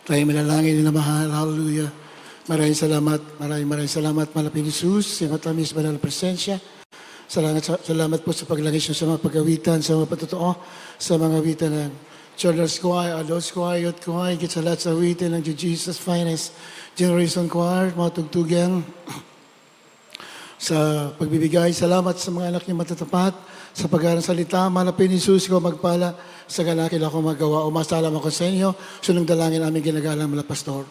Tayo manalangin na mahal. Hallelujah. Maraming salamat, Malapit Jesus, sa matamis banal na presensya. Salamat po sa paglangis sa mga pag-awitan, sa mga patotoo, sa mga awitan ng Children's Choir, Adults Choir, Youth Choir, higit sa lahat sa awitan ng Jesus Finest Generation Choir, mga tugtugan, sa pagbibigay. Salamat sa mga anak niyo matatapat, sa pag-aaral salita. Malapit ni Jesus ko magpala sa ganakil ako magawa. Umasalam ako sa inyo. Sunong dalangin namin ginagalang mga pastor.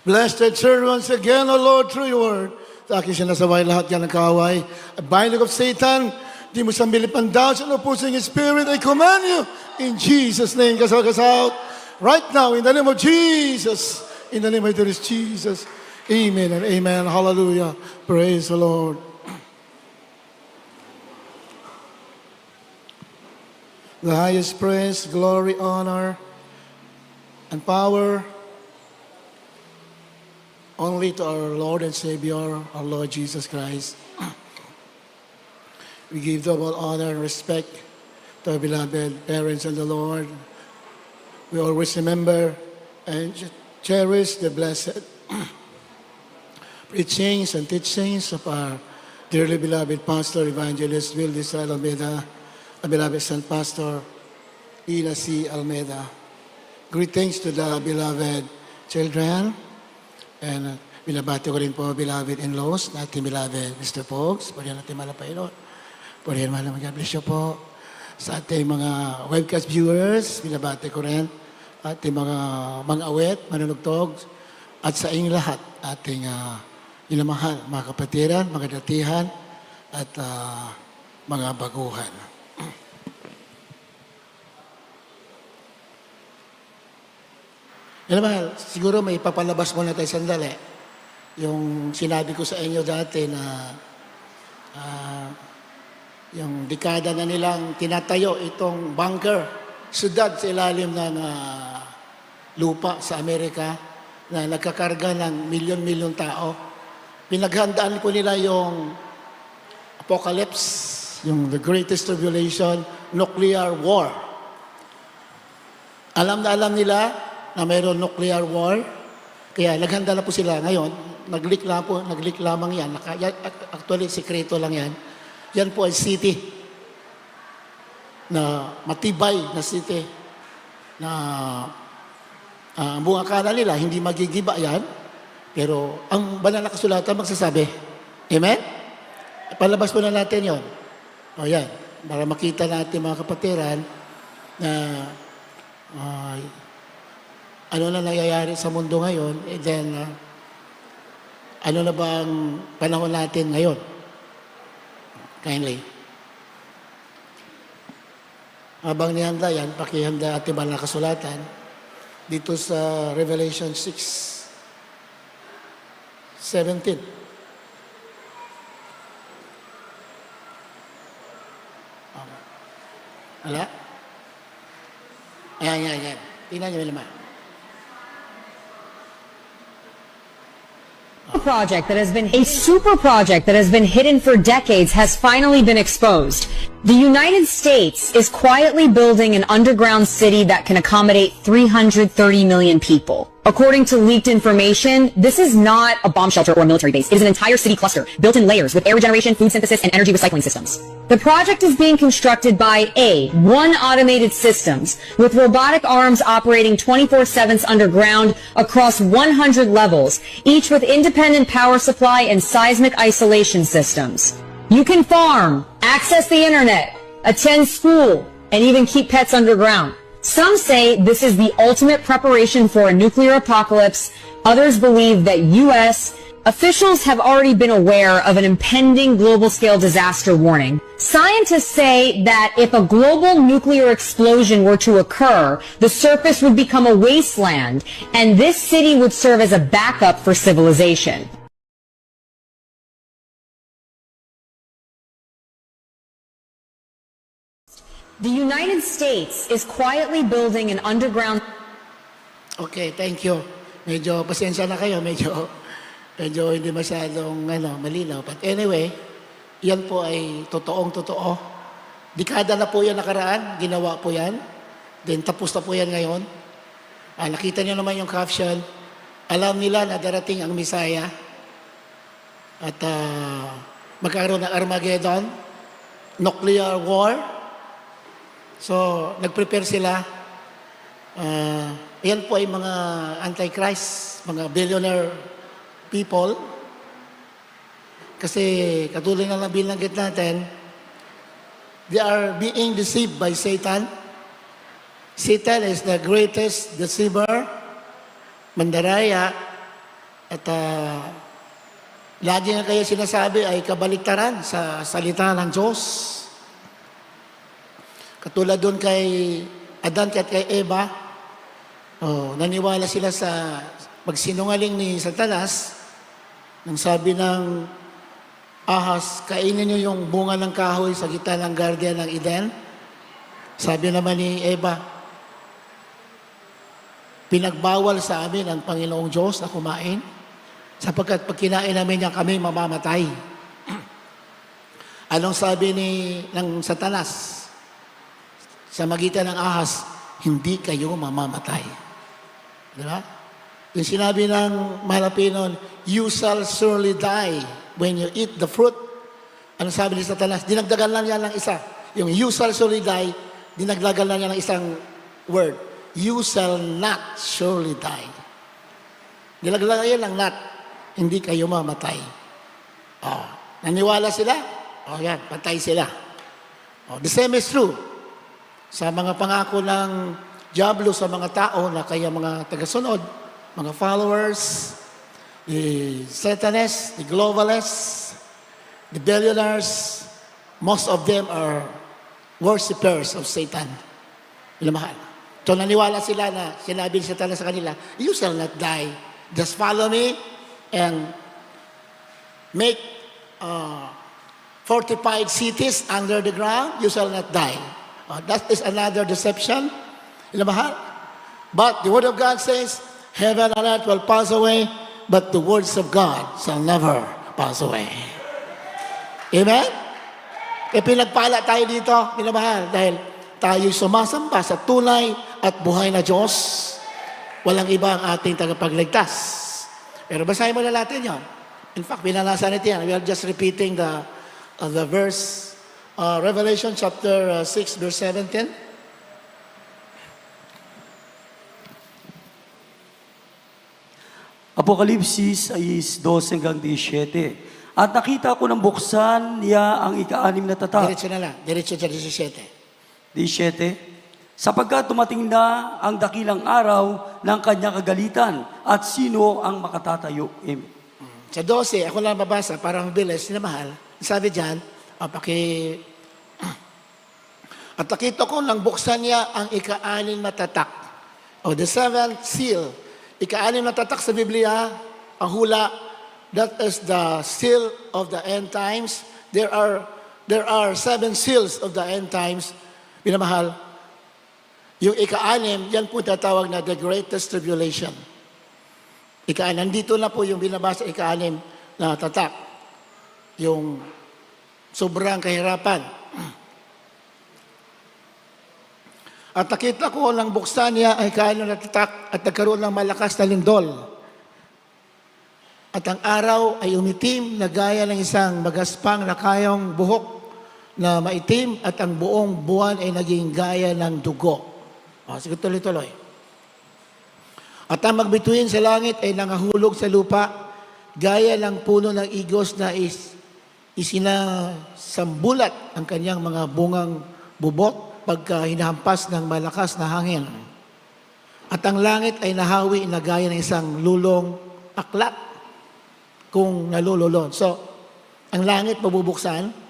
Blessed servants again, O Lord, through your word. Sa akin sinasabay lahat yan ng kaaway. A binding of Satan, di mo sambilip ang doubts and opposing spirit. I command you in Jesus' name. Kasal right now, in the name of Jesus. In the name of Jesus. Amen and amen. Hallelujah. Praise the Lord. The highest praise, glory, honor, and power only to our Lord and Savior, our Lord Jesus Christ. We give double honor and respect to our beloved parents in the Lord. We always remember and cherish the blessed preachings and teachings of our dearly beloved Pastor Evangelist Will Desal Almeida, our beloved Son Pastor Ina C. Almeida. Greetings to the beloved children, and binabati ko rin po beloved in-laws natin beloved Mr. Pogs. Purihan natin malapay Lord. Purihan mahal God bless you po. Sa ating mga webcast viewers, binabati ko rin ating mga awet, manunugtog, at sa inyong lahat, ating inamahal, mga kapatiran, mga datihan, at mga baguhan. Inamahal, siguro may papalabas muna tayo sandali. Yung sinabi ko sa inyo dati na yung dekada na nilang tinatayo itong bunker, syudad sa ilalim ng lupa sa Amerika na nagkakarga ng milyon-milyon tao. Pinaghandaan po nila yung apocalypse, yung the greatest tribulation, nuclear war. Alam nila na mayroon nuclear war, kaya naghanda na po sila ngayon. Nag-leak lamang yan. Actually, sekreto lang yan. Yan po ay city na matibay na city na ang buong akala nila hindi magigiba yan. Pero ang banal na kasulatan magsasabi. Amen? Palabas po na natin yon. O yan. Para makita natin mga kapatiran na ano na nangyayari sa mundo ngayon. And then, ano na ba ang panahon natin ngayon? Kindly. Habang nihanda yan, pakihanda ating banal na kasulatan dito sa Revelation 6:17. Wala? Ayan. Tingnan niyo naman. A super project that has been hidden for decades has finally been exposed. The United States is quietly building an underground city that can accommodate 330 million people. According to leaked information, this is not a bomb shelter or a military base. It is an entire city cluster, built in layers with air regeneration, food synthesis, and energy recycling systems. The project is being constructed by One Automated Systems, with robotic arms operating 24/7 underground across 100 levels, each with independent power supply and seismic isolation systems. You can farm, access the internet, attend school, and even keep pets underground. Some say this is the ultimate preparation for a nuclear apocalypse. Others believe that U.S. officials have already been aware of an impending global-scale disaster warning. Scientists say that if a global nuclear explosion were to occur, the surface would become a wasteland, and this city would serve as a backup for civilization. The United States is quietly building an underground... Okay, thank you. Medyo pasensya na kayo, medyo hindi masyadong malinaw. But anyway, yan po ay totoong-totoo. Dekada na po yan nakaraan, ginawa po yan. Then tapos na po yan ngayon. Nakita niyo naman yung caption. Alam nila na darating ang Messiah at magkaroon ng Armageddon, nuclear war. So, nag-prepare sila. Yan po ay mga antichrist, mga billionaire people. Kasi katulad na binanggit natin, they are being deceived by Satan. Satan is the greatest deceiver, mandaraya, at lagi nga kaya sinasabi ay kabaliktaran sa salita ng Diyos. Katulad doon kay Adan at kay Eva, naniwala sila sa pagsinungaling ni Satanas nang sabi ng ahas, kainin niyo yung bunga ng kahoy sa gitna ng garden ng Eden. Sabi naman ni Eva, pinagbawal sa amin ang Panginoong Diyos na kumain sapagkat pag kinain namin yan, kami mamamatay. Anong sabi ng Satanas sa magitan ng ahas? Hindi kayo mamamatay. Di ba? Yung sinabi ng Malapinon, you shall surely die when you eat the fruit. Anong sabi ni Satanas? Dinagdagan lang yan ng isa. Yung you shall surely die, dinagdagan lang yan ng isang word. You shall not surely die. Nilaglag yan ng not. Hindi kayo mamatay. Naniwala sila? Yan, patay sila. The same is true sa mga pangako ng Diablo sa mga tao na kaya mga tagasunod, mga followers, the Satanists, the globalists, the billionaires, most of them are worshippers of Satan. Ilamahal. So naniwala sila na sinabi ni Satanas sa kanila, you shall not die. Just follow me and make fortified cities under the ground. You shall not die. That is another deception. Ilamahal. But the Word of God says, heaven and earth will pass away, but the words of God shall never pass away. Amen? Pinagpala tayo dito, ilamahal, dahil tayo'y sumasamba sa tunay at buhay na Diyos. Walang iba ang ating tagapagligtas. Pero basahin mo na natin yan. In fact, binanasa natin yan. We are just repeating the verse, Revelation chapter 6, verse 17. Apokalipsis 12 hanggang 17. At nakita ko ng buksan niya ang ika-6 na tatak. Diretso na lang. Diretso sa 17. 17, sapagkat tumating na ang dakilang araw ng kanyang kagalitan at sino ang makatatayo? Amen. Sa 12, ako lang babasa para mabilis, sinamahal. Sabi dyan, at nakita ko nang buksan niya ang ika-6 na tatak. The seventh seal. Ika-6 na tatak sa Biblia, ang hula, that is the seal of the end times. There are 7 seals of the end times. Pinamahal, yung ika-6, yan po tatawag na the greatest tribulation. Ika-6, nandito na po yung binabasa ika-6 na tatak. Yung sobrang kahirapan. At nakita ko ng buksan niya ay ika-6 na tatak at nagkaroon ng malakas na lindol. At ang araw ay umitim na gaya ng isang magaspang na kayong buhok na maitim at ang buong buwan ay naging gaya ng dugo. Sige, tuloy-tuloy. At ang magbituin sa langit ay nangahulog sa lupa, gaya ng puno ng igos na isinasambulat ang kanyang mga bungang bubot pagka hinahampas ng malakas na hangin. At ang langit ay nahawi na gaya ng isang lulong aklat kung nalululon. So, ang langit mabubuksan.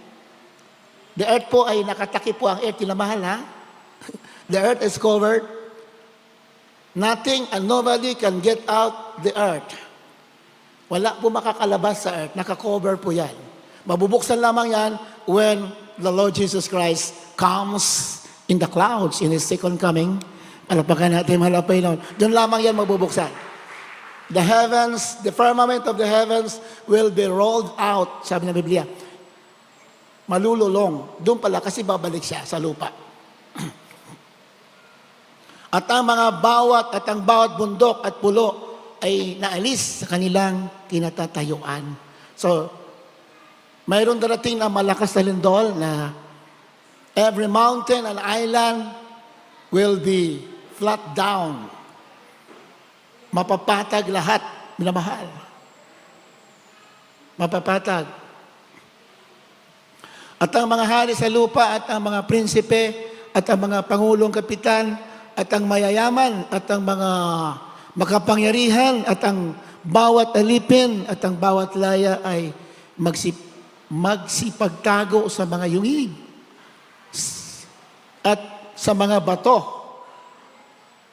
The earth po ay nakatakip po ang earth. Tinamahal, ha? The earth is covered. Nothing and nobody can get out the earth. Wala po makakalabas sa earth. Nakakover po yan. Mabubuksan lamang yan when the Lord Jesus Christ comes in the clouds in His second coming. Alapakan natin malapay noon. Doon lamang yan mabubuksan. The heavens, the firmament of the heavens will be rolled out, sabi ng Biblia. Malululong. Doon pala kasi babalik siya sa lupa. At ang bawat bundok at pulo ay naalis sa kanilang kinatatayuan. So, mayroon darating na malakas na lindol na every mountain and island will be flat down. Mapapatag lahat, minamahal. Mapapatag. At ang mga hari sa lupa at ang mga prinsipe at ang mga pangulong kapitan at ang mayayaman at ang mga makapangyarihan at ang bawat alipin at ang bawat laya ay magsipagtago sa mga yungig at sa mga bato,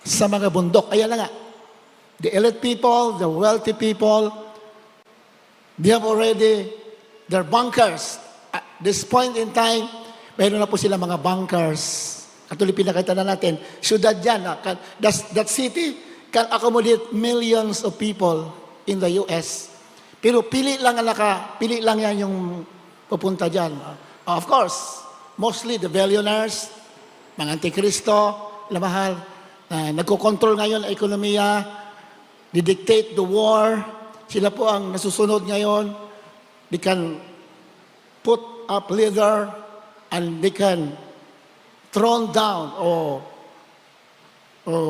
sa mga bundok. Ayan na nga. The elite people, the wealthy people, they have already their bunkers. At this point in time, mayroon na po sila mga bunkers. Katuloy pinakita na natin, syudad yan. That city can accommodate millions of people in the U.S. Pero pili lang yan yung pupunta dyan. Of course, mostly the billionaires, mga antikristo, lamahal, nagkocontrol ngayon ang ekonomiya, dictate the war, sila po ang nasusunod ngayon. They can put up leader and they can thrown down or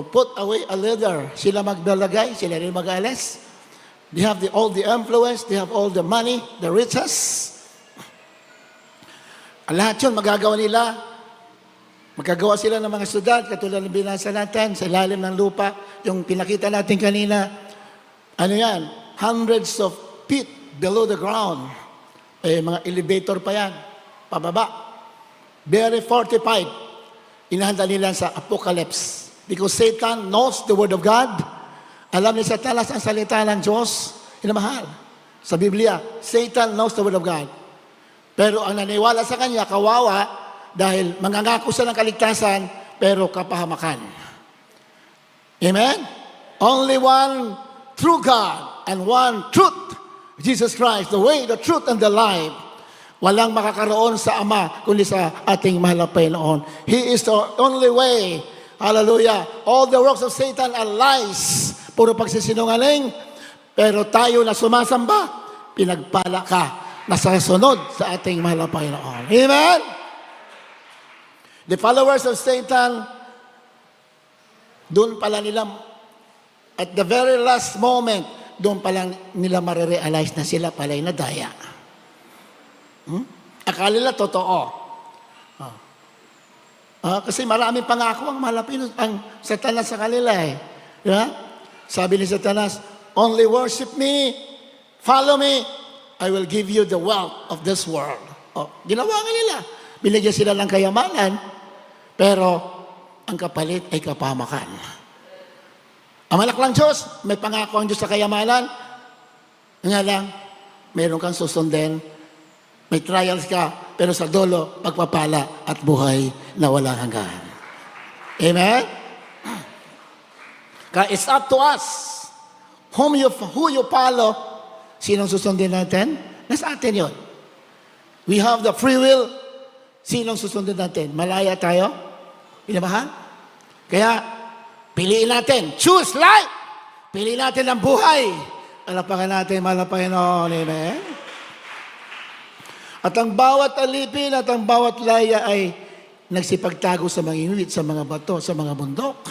put away a leader. Sila magdalagay, sila rin mag-alis. They have all the influence, they have all the money, the riches. Lahat yun magagawa nila. Magagawa sila ng mga syudad, katulad ng binasa natin, sa ilalim ng lupa, yung pinakita natin kanina. Ano yan? Hundreds of feet below the ground. Mga elevator pa yan, pababa. Very fortified. Inahanda nila sa apocalypse. Because Satan knows the word of God. Alam ni Satanas ang salita ng Diyos. Inamahal. Sa Biblia, Satan knows the word of God. Pero ang naniwala sa kanya, kawawa, dahil mangangako siya ng kaligtasan, pero kapahamakan. Amen? Only one true God and one truth. Jesus Christ, the way, the truth, and the life. Walang makakaroon sa Ama, kundi sa ating mahal na Panginoon. He is the only way. Hallelujah. All the works of Satan are lies. Puro pagsisinungaling. Pero tayo na sumasamba, pinagpala ka na sasunod sa ating mahal na Panginoon. Amen? The followers of Satan, doon pala nila, at the very last moment, doon pala nila marirealize na sila pala'y nadaya. Akala nila totoo. Kasi maraming pangako ang malapin ang Satanas sa kanila eh. Yeah? Sabi ni Satanas, only worship me, follow me, I will give you the wealth of this world. Ginawa nga nila. Binigyan sila ng kayamanan, pero ang kapalit ay kapamakan. Ang malaklang Diyos, may pangako ang Diyos sa kayamanan. Nga lang, meron kang susundin, may trials ka, pero sa dulo, pagpapala at buhay na walang hanggan. Amen? Kaya it's up to us. Who you follow, sinong susundin natin? Nasa atin yun. We have the free will. Sinong susundin natin? Malaya tayo? Pinamahal? Kaya, piliin natin. Choose life! Piliin natin ang buhay. Alapakan natin, mahal na Panginoon. Amen? At ang bawat alipin at ang bawat laya ay nagsipagtago sa mga inuit, sa mga bato, sa mga bundok.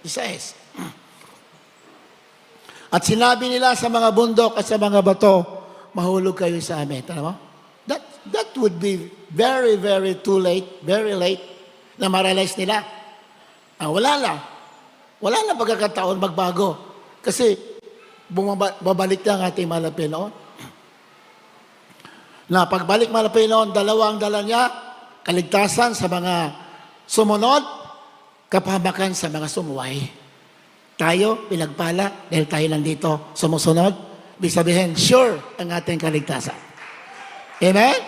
Isaes. At sinabi nila sa mga bundok at sa mga bato, mahulog kayo sa amin. Tama mo? That would be very, very too late, very late, na ma-realize nila. Wala na pagkakataon magbago. Kasi babalik na ang ating mahal na Panginoon. Na pagbalik mahal na Panginoon, dalawang dala niya, kaligtasan sa mga sumunod, kapahamakan sa mga sumuway. Tayo, pinagpala, dahil tayo nandito, sumusunod, ibig sabihin, sure ang ating kaligtasan. Amen?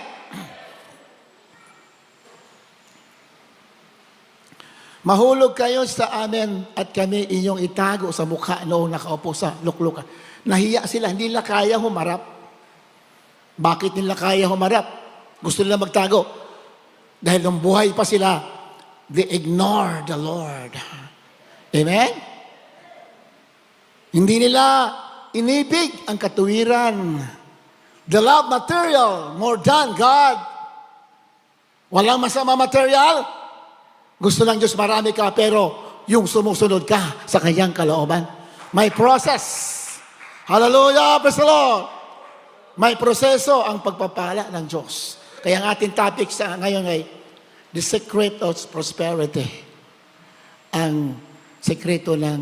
Mahulog kayo sa amin at kami inyong itago sa mukha noong nakaupo sa luklukan. Nahiya sila, hindi nila kaya humarap. Bakit nila kaya humarap? Gusto nila magtago. Dahil nung buhay pa sila, they ignore the Lord. Amen? Hindi nila inibig ang katuwiran. The love material more than God. Walang masama material. Gusto ng Diyos marami ka, pero yung sumusunod ka sa kanyang kalooban. May process. Hallelujah, praise the Lord. May proseso ang pagpapala ng Diyos. Kaya ang ating topic sa ngayon ay the secret of prosperity. Ang sekreto ng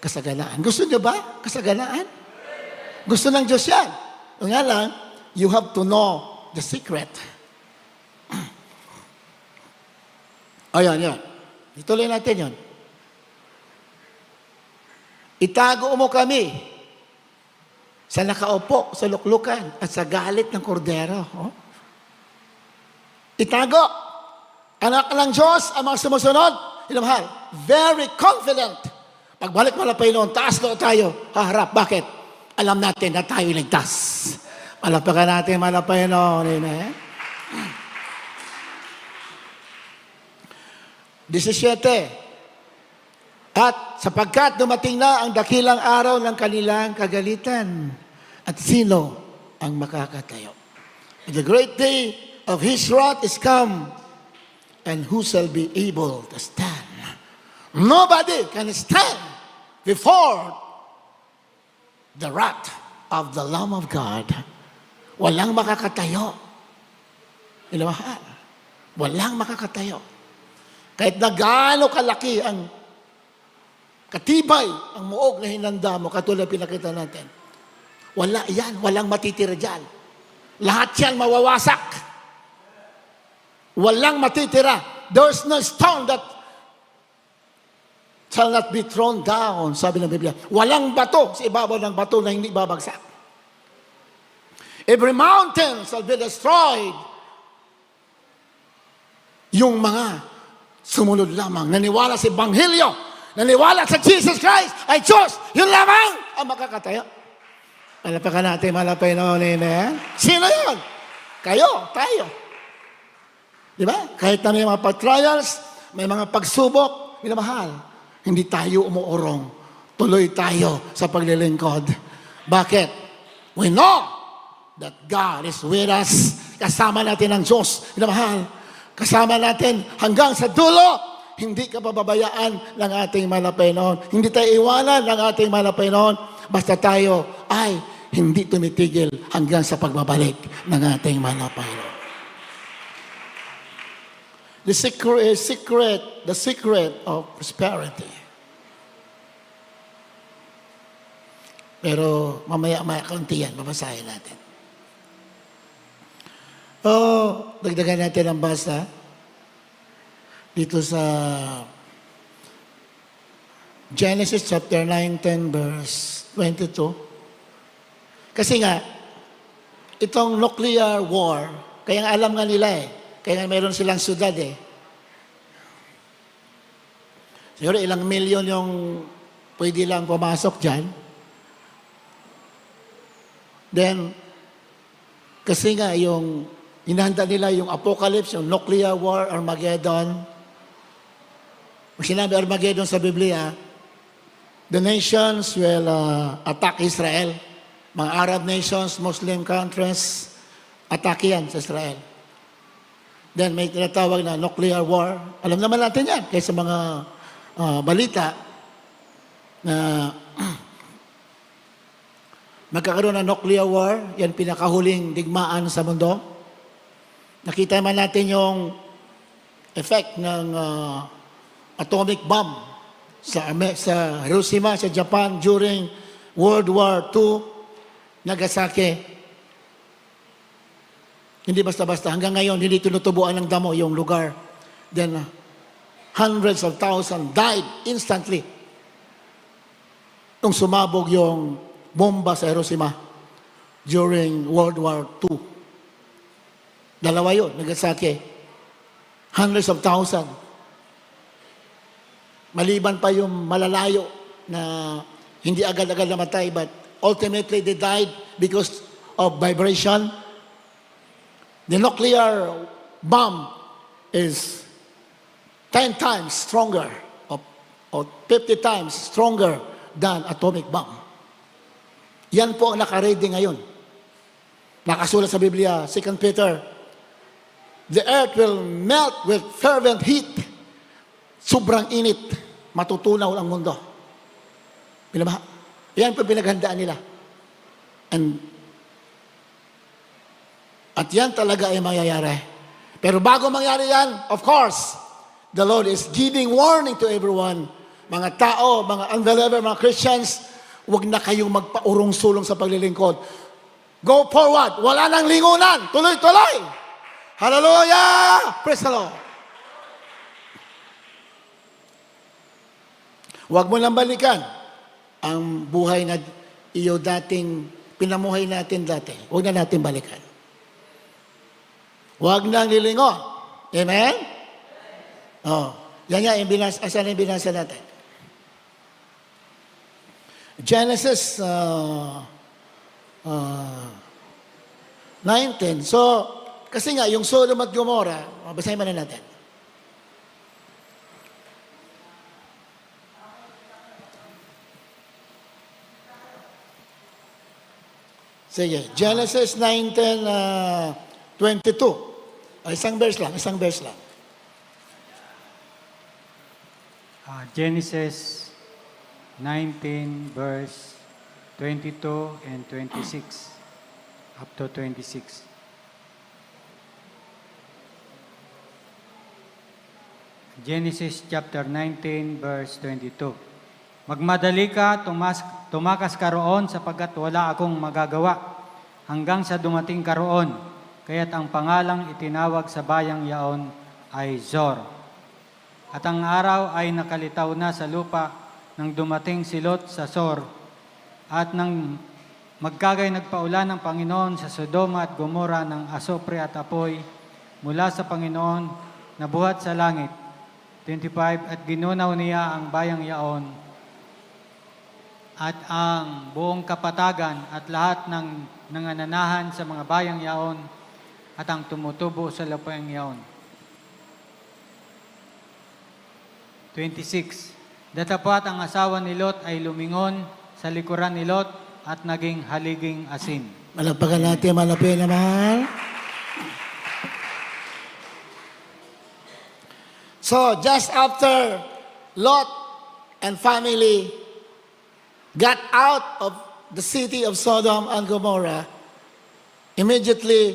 kasaganaan. Gusto niyo ba kasaganaan? Gusto ng Diyos yan. O nga lang, you have to know the secret. Ayan, yan. Ituloy natin yon. Itago mo kami sa nakaupo, sa luklukan, at sa galit ng kordero. Oh? Itago. Anak ng Diyos, ang mga sumusunod, inamahal, very confident. Pagbalik mo na Panginoon, taas na tayo, haharap. Bakit? Alam natin na tayo ligtas. Malapakan natin, Panginoon. Amen. 17. At sapagkat dumating na ang dakilang araw ng kanilang kagalitan, at sino ang makakatayo? The great day of His wrath is come, and who shall be able to stand? Nobody can stand before the wrath of the Lamb of God. Walang makakatayo. Ilamahal. Walang makakatayo. Kahit na gaano kalaki ang katibay, ang muog na hinanda mo, katulad pinakita natin. Wala yan, walang matitira dyan. Lahat yan mawawasak. Walang matitira. There's no stone that shall not be thrown down, sabi ng Biblia. Walang bato sa ibabaw ng bato na hindi babagsak. Every mountain shall be destroyed. Yung mga sumunod lamang, naniwala sa Ebanghelyo, naniwala sa Jesus Christ, ay Diyos, yun lamang ang makakatayo. Malapakan natin, Panginoon, amen? Sino yun? Kayo, tayo. Di ba? Kahit na may mga trials, may mga pagsubok, minamahal, hindi tayo umuurong. Tuloy tayo sa paglilingkod. Bakit? We know that God is with us. Kasama natin ang Diyos. Minamahal, kasama natin hanggang sa dulo. Hindi ka pababayaan ng ating Panginoon. Hindi tayo iwanan ng ating Panginoon. Basta tayo ay hindi tumitigil hanggang sa pagbabalik ng ating Panginoon. The secret of prosperity. Pero mamaya-maya kaunti yan, babasahin natin. Dagdagan natin ang basa dito sa Genesis chapter 19 verse 22. Kasi nga, itong nuclear war, kaya nga alam nga nila kaya nga meron silang syudad Siguro ilang milyon yung pwede lang pumasok dyan. Then, kasi nga yung inahanda nila yung apocalypse, yung nuclear war, Armageddon. Kung sinabi Armageddon sa Biblia, the nations will attack Israel. Mga Arab nations, Muslim countries, attack yan sa Israel. Then may tinatawag na nuclear war. Alam naman natin yan, kaysa mga balita na magkakaroon ng nuclear war, yan pinakahuling digmaan sa mundo. Nakita man natin yung effect ng atomic bomb sa Hiroshima, sa Japan during World War II, Nagasaki. Hindi basta-basta. Hanggang ngayon, hindi tinutubuan ng damo yung lugar. Then, hundreds of thousands died instantly nung sumabog yung bomba sa Hiroshima during World War II. Dalawa yun, Nagasaki. Hundreds of thousands. Maliban pa yung malalayo na hindi agad-agad namatay, but ultimately they died because of vibration. The nuclear bomb is 10 times stronger of o 50 times stronger than atomic bomb. Yan po ang nakaready ngayon. Nakasulat sa Biblia, 2 Peter, the earth will melt with fervent heat. Sobrang init. Matutunaw ang mundo. Pinaba? Yan po pinaghandaan nila. At yan talaga ay mangyayari. Pero bago mangyari yan, of course, the Lord is giving warning to everyone. Mga tao, mga unbeliever, mga Christians, huwag na kayong magpaurong-sulong sa paglilingkod. Go forward. Wala nang lingunan. Tuloy-tuloy. Hallelujah! Praise the Lord. Huwag mo lang balikan ang buhay na iyo dating pinamuhay natin dati. Huwag na natin balikan. Huwag nang lilingon. Amen? Oh, yan nga, asan yung binasa natin? Genesis 19. So, kasi nga, yung Sodom at Gomorrah, basahin mo na natin. Sige, Genesis 19:22. Isang verse lang. Genesis 19 verse 22 and 26 up to 26. Genesis chapter 19 verse 22. Magmadali ka, tumakas ka roon sapagkat wala akong magagawa hanggang sa dumating ka roon. Kaya't ang pangalang itinawag sa bayang yaon ay Zor. At ang araw ay nakalitaw na sa lupa nang dumating si Lot sa Zor. At nang magkagay nagpaulan ng Panginoon sa Sodoma at Gomorrah ng asopre at apoy mula sa Panginoon na buhat sa langit. 25, at ginunaw niya ang bayang yaon at ang buong kapatagan at lahat ng nangananahan sa mga bayang yaon at ang tumutubo sa lupang yaon. 26, datapat ang asawa ni Lot ay lumingon sa likuran ni Lot at naging haliging asin. Malagpagan natin, malapit na mahal. So, just after Lot and family got out of the city of Sodom and Gomorrah, immediately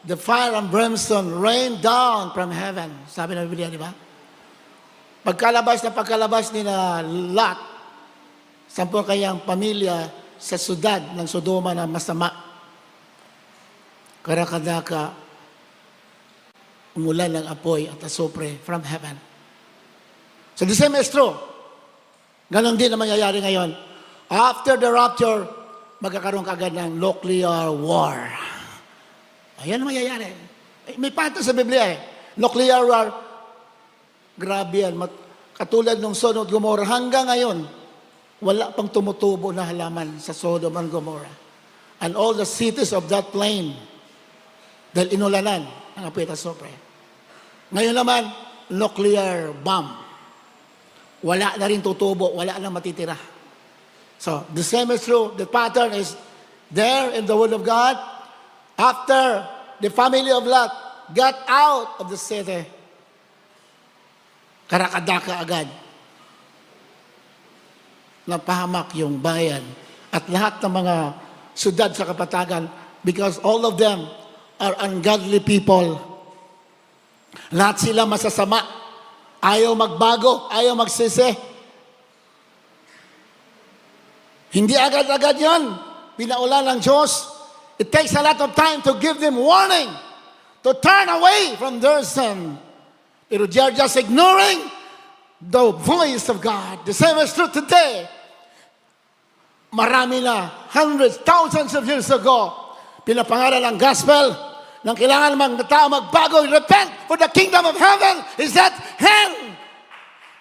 the fire and brimstone rained down from heaven. Sabi ng Biblia, di ba? Pagkalabas ni na Lot, 10 kayang pamilya sa sudad ng Sodoma na masama. Karakadaka, umulan ng apoy at asopre from heaven. So the same is true. Ganon din ang mangyayari ngayon. After the rapture, magkakaroon kagad ng nuclear war. Ayan ang mangyayari. May pato sa Biblia eh. Nuclear war, grabe yan. Katulad ng Sodom at Gomorrah, hanggang ngayon, wala pang tumutubo na halaman sa Sodom and Gomorrah. And all the cities of that plain, dahil inulanan ang apoy at asopre. Ngayon naman, nuclear bomb. Wala na rin tutubo, wala na matitira. So, the same is true. The pattern is there in the Word of God. After the family of Lot got out of the city, karakadaka agad. Napahamak yung bayan at lahat ng mga syudad sa kapatagan because all of them are ungodly people. Lahat sila masasama. Ayaw magbago, ayaw magsisi. Hindi agad-agad yan. Pinaulan ng Diyos. It takes a lot of time to give them warning, to turn away from their sin. Pero they are just ignoring the voice of God. The same is true today. Marami na, hundreds, thousands of years ago, pinapangaral ang gospel, nang kailangan mang tao magbago, repent, for the kingdom of heaven is at hand.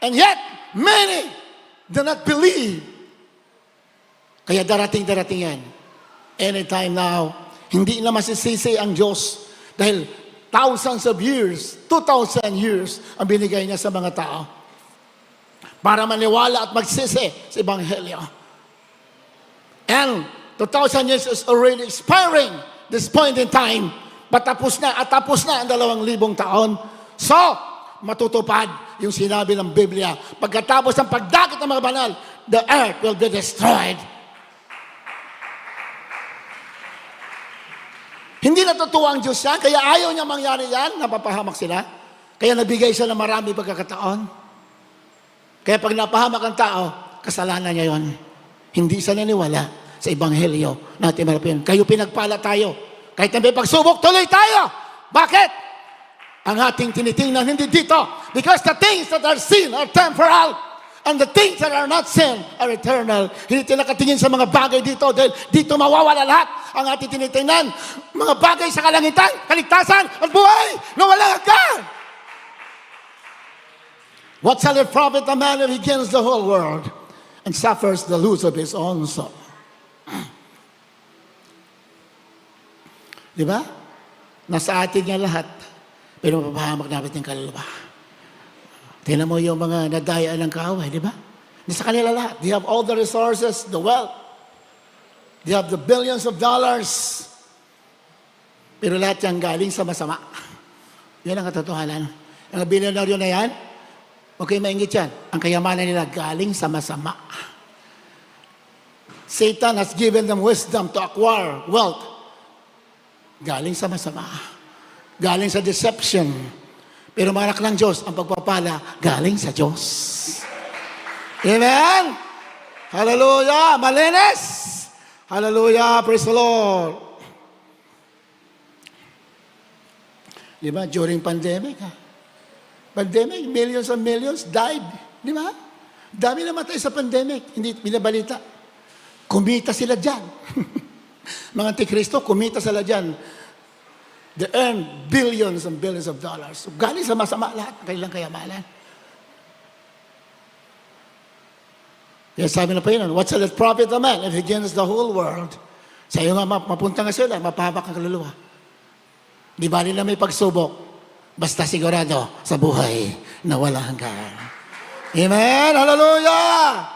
And yet, many do not believe. Kaya darating yan. Anytime now, hindi na masisisi ang Diyos dahil thousands of years, 2,000 years ang binigay niya sa mga tao. para maniwala at magsisi sa Ebanghelyo. And 2,000 years is already expiring this point in time. Patapos na at tapos na ang 2,000 taon. So, matutupad yung sinabi ng Biblia. Pagkatapos ng pagdakit ng mga banal, the earth will be destroyed. Hindi natutuwa ang Diyos yan, kaya ayaw niya mangyari yan, napapahamak sila. Kaya nabigay siya ng marami pagkakataon. Kaya pag napahamak ang tao, kasalanan niya yon. Hindi siya naniwala sa Ebanghelyo natin malapin. Kayo pinagpala tayo. Kahit na may pagsubok, tuloy tayo. Bakit? Ang ating tinitingnan hindi dito. Because the things that are seen are temporal. And the things that are not seen are eternal. Hindi tayo nakatingin sa mga bagay dito dahil dito mawawala lahat. Ang ating tinitingnan, mga bagay sa kalangitan, kaligtasan, at buhay na walang hanggan. What shall it profit a man if he gains the whole world and suffers the loss of his own soul? Di ba? Nasa atin niya lahat, pero mapapahamak namin yung kaluluwa. Tingnan mo yung mga nadaya ng kaaway, di ba? Nasa kanila lahat. They have all the resources, the wealth. They have the billions of dollars. Pero lahat yan galing sa masama. Yan ang katotohanan. Ang bilyonaryo na yan, huwag kayo maingit yan. Ang kayamanan nila galing sa masama. Satan has given them wisdom to acquire wealth. Galing sa masama. Galing sa deception. Pero mga anak ng Diyos, ang pagpapala, galing sa Diyos. Amen? Hallelujah! Malinis! Hallelujah! Praise the Lord! Di ba? During pandemic, pandemic, millions and millions died. Di ba? Dami namatay sa pandemic. Hindi binabalita. Kumita sila dyan. Mga antikristo, kumita sila dyan. They earn billions and billions of dollars. So, galing sa masama lahat ng kanilang kayamanan. Kaya sabi na pa yun, what shall it profit a man if he gains the whole world? Sa iyo nga, mapunta nga sila, mapahamak ang kaluluwa. Di ba nila may pagsubok? Basta sigurado sa buhay na walang hanggan. Amen! Hallelujah!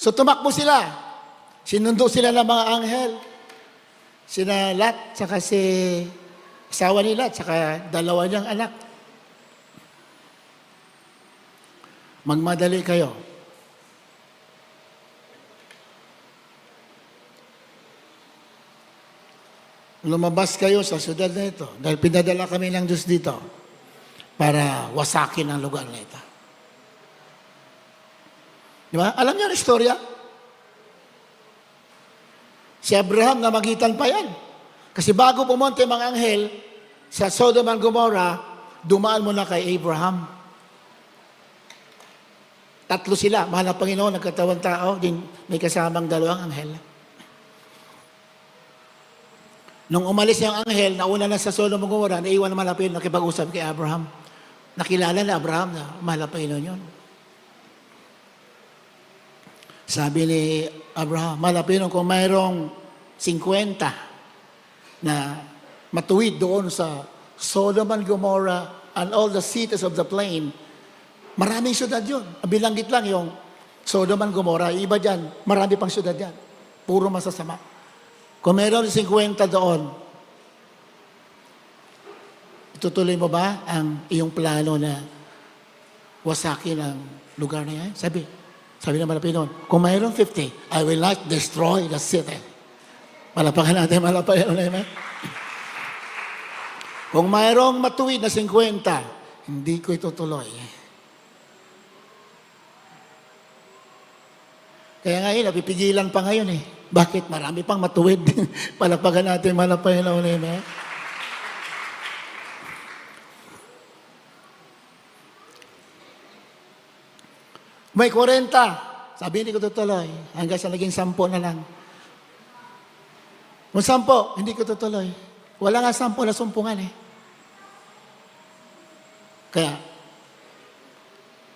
So tumakbo sila. Sinundo sila ng mga anghel. Sina Lot, saka si asawa ni Lot, saka dalawa niyang anak. Magmadali kayo. Lumabas kayo sa syudad na ito dahil pinadala kami ng Diyos dito para wasakin ang lugar na ito. Di ba? Alam niyo ang istorya? Si Abraham namagitan pa yan. Kasi bago pumunta yung mga anghel sa Sodom and Gomorrah, dumaan muna kay Abraham. Tatlo sila, mahal na Panginoon, nagkatawang tao, din may kasamang dalawang anghel. Nung umalis yung anghel, nauna na sa Sodom and Gomorrah, naiwan naman na Panginoon, nakipag-usap kay Abraham. Nakilala na Abraham na mahal na Panginoon yun. Sabi ni Abraham, malapin kung mayroong 50 na matuwid doon sa Sodom and Gomorrah and all the cities of the plain, maraming syudad yun. Bilanggit lang yung Sodom and Gomorrah, iba dyan, marami pang syudad yan. Puro masasama. Kung mayroong 50 doon, itutuloy mo ba ang iyong plano na wasakin ang lugar na yan? Sabi ng Malapinon, kung mayroong 50, I will not destroy the city. Malapakan natin, malapakan natin. Kung mayroong matuwid na 50, hindi ko itutuloy. Kaya ngayon, napipigilan pa ngayon eh. Bakit? Marami pang matuwid. Palapakan natin, malapakan natin. May 40. Sabi hindi ko tutuloy. Hanggang sa naging 10 na lang. Kung 10, hindi ko tutuloy. Wala nga 10 na sumpungan eh. Kaya,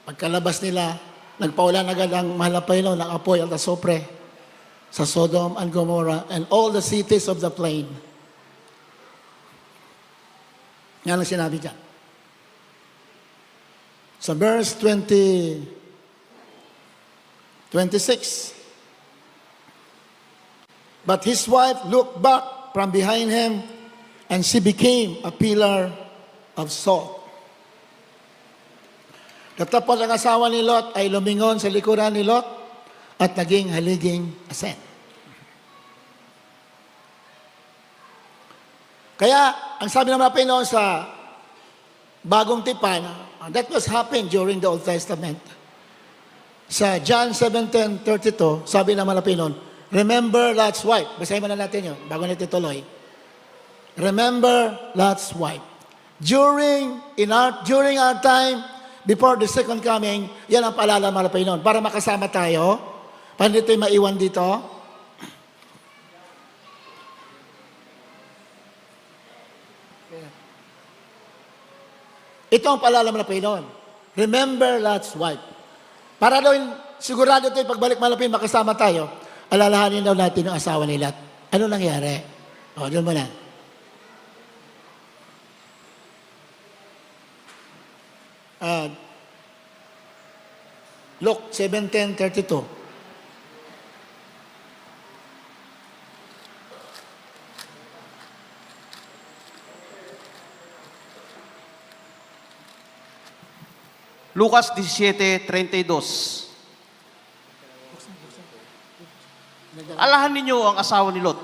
pagkalabas nila, nagpaulan agad ang malapaylo ng apoy at asopre sa Sodom and Gomorrah and all the cities of the plain. Yan ang sinabi dyan. Sa verse 26. But his wife looked back from behind him, and she became a pillar of salt. Natapos ang asawa ni Lot ay lumingon sa likuran ni Lot at naging haliging asen. Kaya, ang sabi ng mga Pinoon sa Bagong Tipan, that was happened during the Old Testament. Sa John 17:32, sabi ng mga Pinoon, remember Lot's wife. Basahin mo na natin yun, bago natin tuloy. Remember Lot's wife. During our time, before the second coming, yan ang paalala mga Pinoon. Para makasama tayo, para hindi tayo maiwan dito. Ito ang paalala mga Pinoon. Remember Lot's wife. Para daw sigurado tayo pagbalik malapit makasama tayo, alalahanin daw natin ang asawa ni Lot. Ano nangyari? O, doon mo na. Luke 17:32. Lucas 17:32. Alahan ninyo ang asawa ni Lot.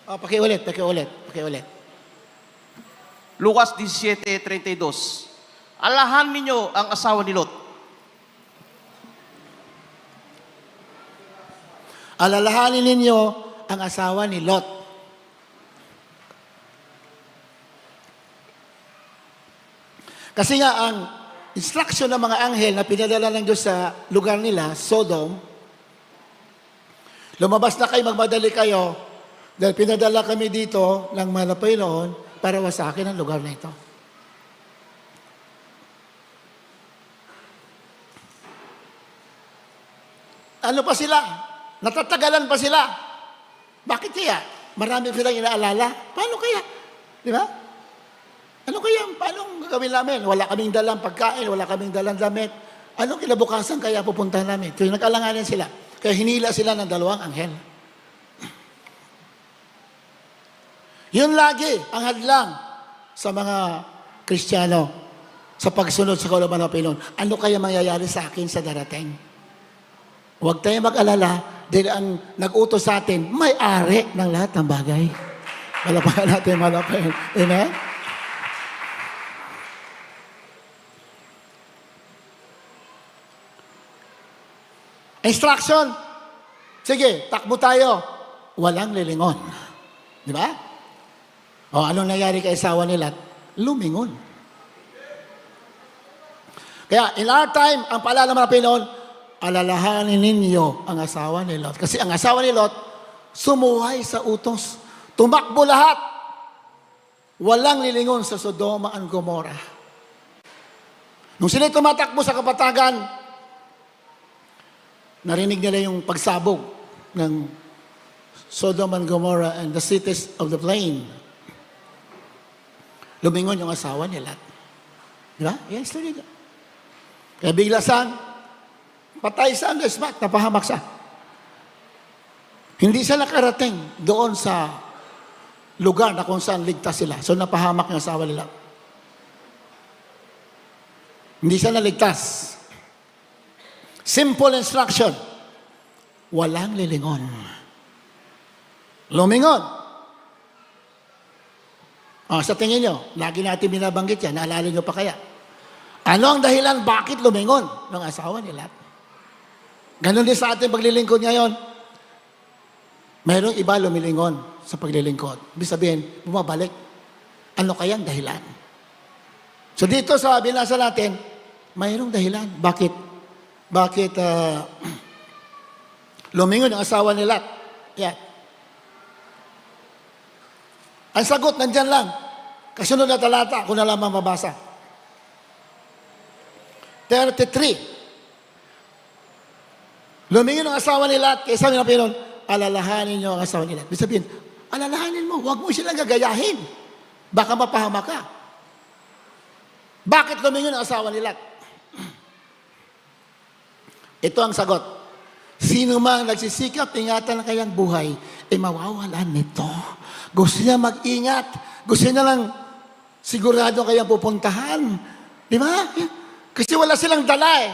Pakiulit. Lucas 17:32. Alahan ninyo ang asawa ni Lot. Alalahanin ninyo ang asawa ni Lot. Kasi nga ang instruction ng mga anghel na pinadala ng Diyos sa lugar nila, Sodom, lumabas na kayo, magmadali kayo, dahil pinadala kami dito ng malapay noon para wasakin ang lugar na ito. Ano pa sila? Natatagalan pa sila. Bakit kaya? Marami silang inaalala. Paano kaya? Di ba? Ano kaya? Paano gagawin namin? Wala kaming dalang pagkain, wala kaming dalang damit. Anong kinabukasan kaya pupuntahan namin? Kaya nag-alanganin sila. Kaya hinila sila ng dalawang anghel. Yun lagi ang hadlang sa mga Kristiyano sa pagsunod sa kaulaman ng Panginoon. Ano kaya mangyayari sa akin sa darating? Huwag tayo mag-alala dahil ang nag-utos sa atin, may-ari ng lahat ng bagay. Malapakan natin, malapakan. Amen? Instruction. Sige, takbo tayo. Walang lilingon. Di ba? O, anong nangyari kay asawa ni Lot? Lumingon. Kaya, in our time, ang paalala ng Panginoon, alalahanin ninyo ang asawa ni Lot. Kasi ang asawa ni Lot, sumuhay sa utos. Tumakbo lahat. Walang lilingon sa Sodoma and Gomorrah. Nung sila tumatakbo sa kapatagan, narinig nila yung pagsabog ng Sodom and Gomorrah and the cities of the plain. Lumingon yung asawa ni Lot. Di ba? Yes, talaga. Kaya bigla saan, patay sa the spot, napahamak siya. Hindi siya nakarating doon sa lugar na kung saan ligtas sila. So napahamak yung asawa nila. Hindi siya naligtas. Simple instruction. Walang lilingon. Lumingon. Sa tingin nyo, lagi natin binabanggit yan. Naalala nyo pa kaya? Ano ang dahilan bakit lumingon ng asawa nila? Ganon din sa ating paglilingkod ngayon. Mayroong iba lumilingon sa paglilingkod. Ibig sabihin, bumabalik. Ano kayang dahilan? So dito sa binasa natin, mayroong dahilan. Bakit lumingon ang asawa ni Lot? Yan. Ang sagot, nandyan lang. Kasunod na talata, kung na lamang mabasa. 33. Lumingon ang asawa ni Lot, kaya sabi ng Panginoon, alalahanin niyo ang asawa ni Lot. Ibig sabihin, alalahanin mo, huwag mo silang gagayahin. Baka mapahama ka. Bakit lumingon ang asawa ni Lot? Ito ang sagot. Sino mang nagsisikap, ingatan ang kanyang buhay, ay mawawalan nito. Gusto niya mag-ingat. Gusto niya lang sigurado kayang pupuntahan. Di ba? Kasi wala silang dala eh.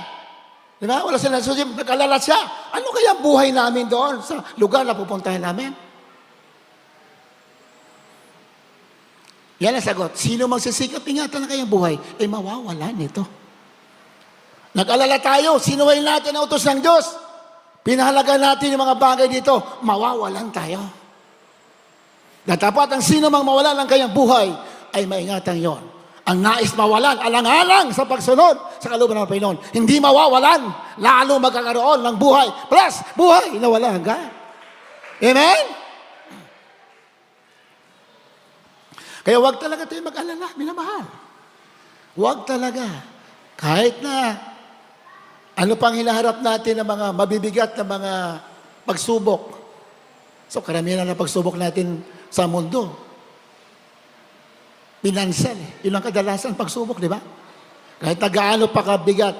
Di ba? Wala silang, so nag-alala siya. Ano kaya ang buhay namin doon sa lugar na pupuntahan namin? Yan ang sagot. Sino magsisikap, ingatan ang kanyang buhay, ay mawawalan nito. Nag-alala tayo, sinuway natin ang utos ng Diyos. Pinahalaga natin yung mga bagay dito, mawawalan tayo. Dapat ang sino mang mawalan ng kanyang buhay, ay maingatan yon. Ang nais mawalan, alang-alang sa pagsunod sa kalooban ng Panginoon. Hindi mawawalan, lalo magkakaroon ng buhay. Plus, buhay na wala hanggan. Amen? Kaya huwag talaga tayo mag-alala, minamahal. Huwag talaga. Kahit na ano pang hinaharap natin ng mga mabibigat na mga pagsubok. So karamihan na pagsubok natin sa mundo. Pinansal. Yun ang kadalasan pagsubok, di ba? Kahit na gaano pa kabigat,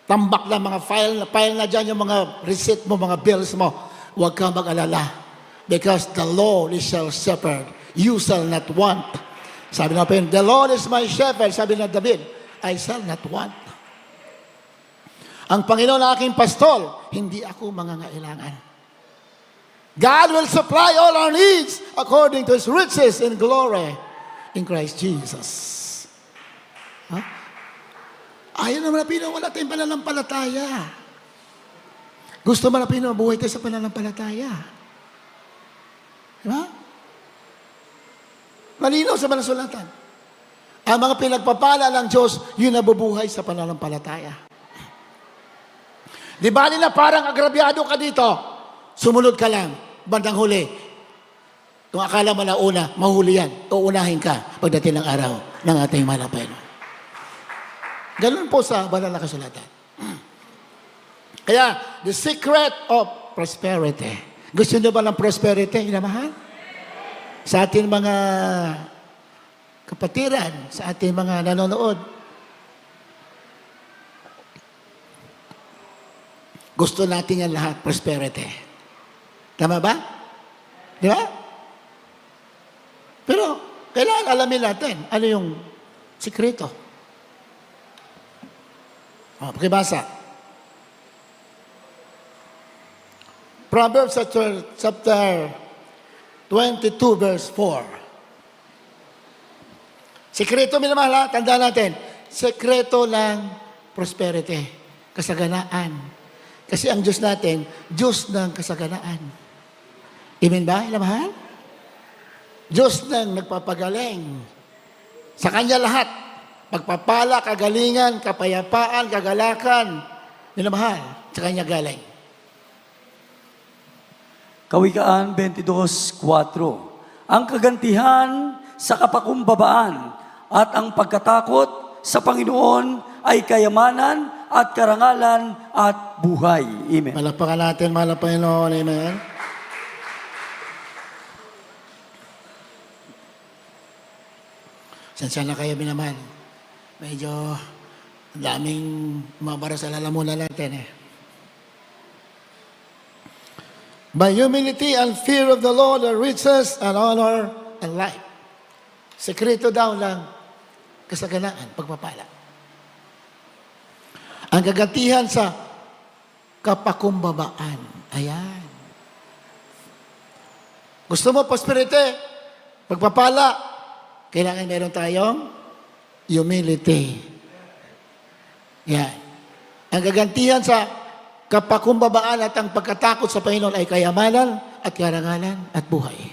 tambak na mga file na dyan yung mga receipt mo, mga bills mo, huwag kang mag-alala. Because the Lord is your shepherd. You shall not want. Sabi na pa yun, the Lord is my shepherd. Sabi na David, I shall not want. Ang Panginoon na aking pastol, hindi ako mangangailangan. God will supply all our needs according to His riches in glory in Christ Jesus. Huh? Ayaw naman na Pino, wala tayong pananampalataya. Gusto man na Pino, buhay tayo sa pananampalataya. Diba? Malinaw sa manusulatan. Ang mga pinagpapala ng Diyos, yun nabubuhay sa pananampalataya. Di ba nila parang agrabyado ka dito? Sumunod ka lang, bandang huli. Kung akala mo na una, mahuli yan. Uunahin ka pagdating ng araw ng ating malapay. Ganun po sa banal na kasulatan. Kaya, the secret of prosperity. Gusto nyo ba ng prosperity, inamahal? Sa ating mga kapatiran, sa ating mga nanonood, gusto natin yan lahat, prosperity. Tama ba? Di ba? Pero, kailangan alamin natin ano yung sikreto. Pakibasa. Proverbs chapter 22 verse 4. Sikreto, minamahal, tandaan natin. Sikreto ng prosperity. Kasaganaan. Kasi ang Diyos natin, Diyos ng kasaganaan. Amen ba, minamahal? Diyos ng nagpapagaling. Sa Kanya lahat. Pagpapala, kagalingan, kapayapaan, kagalakan. Minamahal, sa Kanya galing. Kawikaan 22:4. Ang kagantihan sa kapakumbabaan at ang pagkatakot sa Panginoon ay kayamanan at karangalan at buhay. Amen. Malapakan natin, mahal na Panginoon. Amen. Saan na kayo minamahal? Medyo daming mabara sa lalamunan natin eh. By humility and fear of the Lord are riches and honor and life. Sekreto daw ng kasaganaan, pagpapala. Ang kagantihan sa kapakumbabaan. Ayan. Gusto mo prosperity, pagpapala, kailangan meron tayong humility. Yan. Ang kagantihan sa kapakumbabaan at ang pagkatakot sa Panginoon ay kayamanan at karangalan at buhay.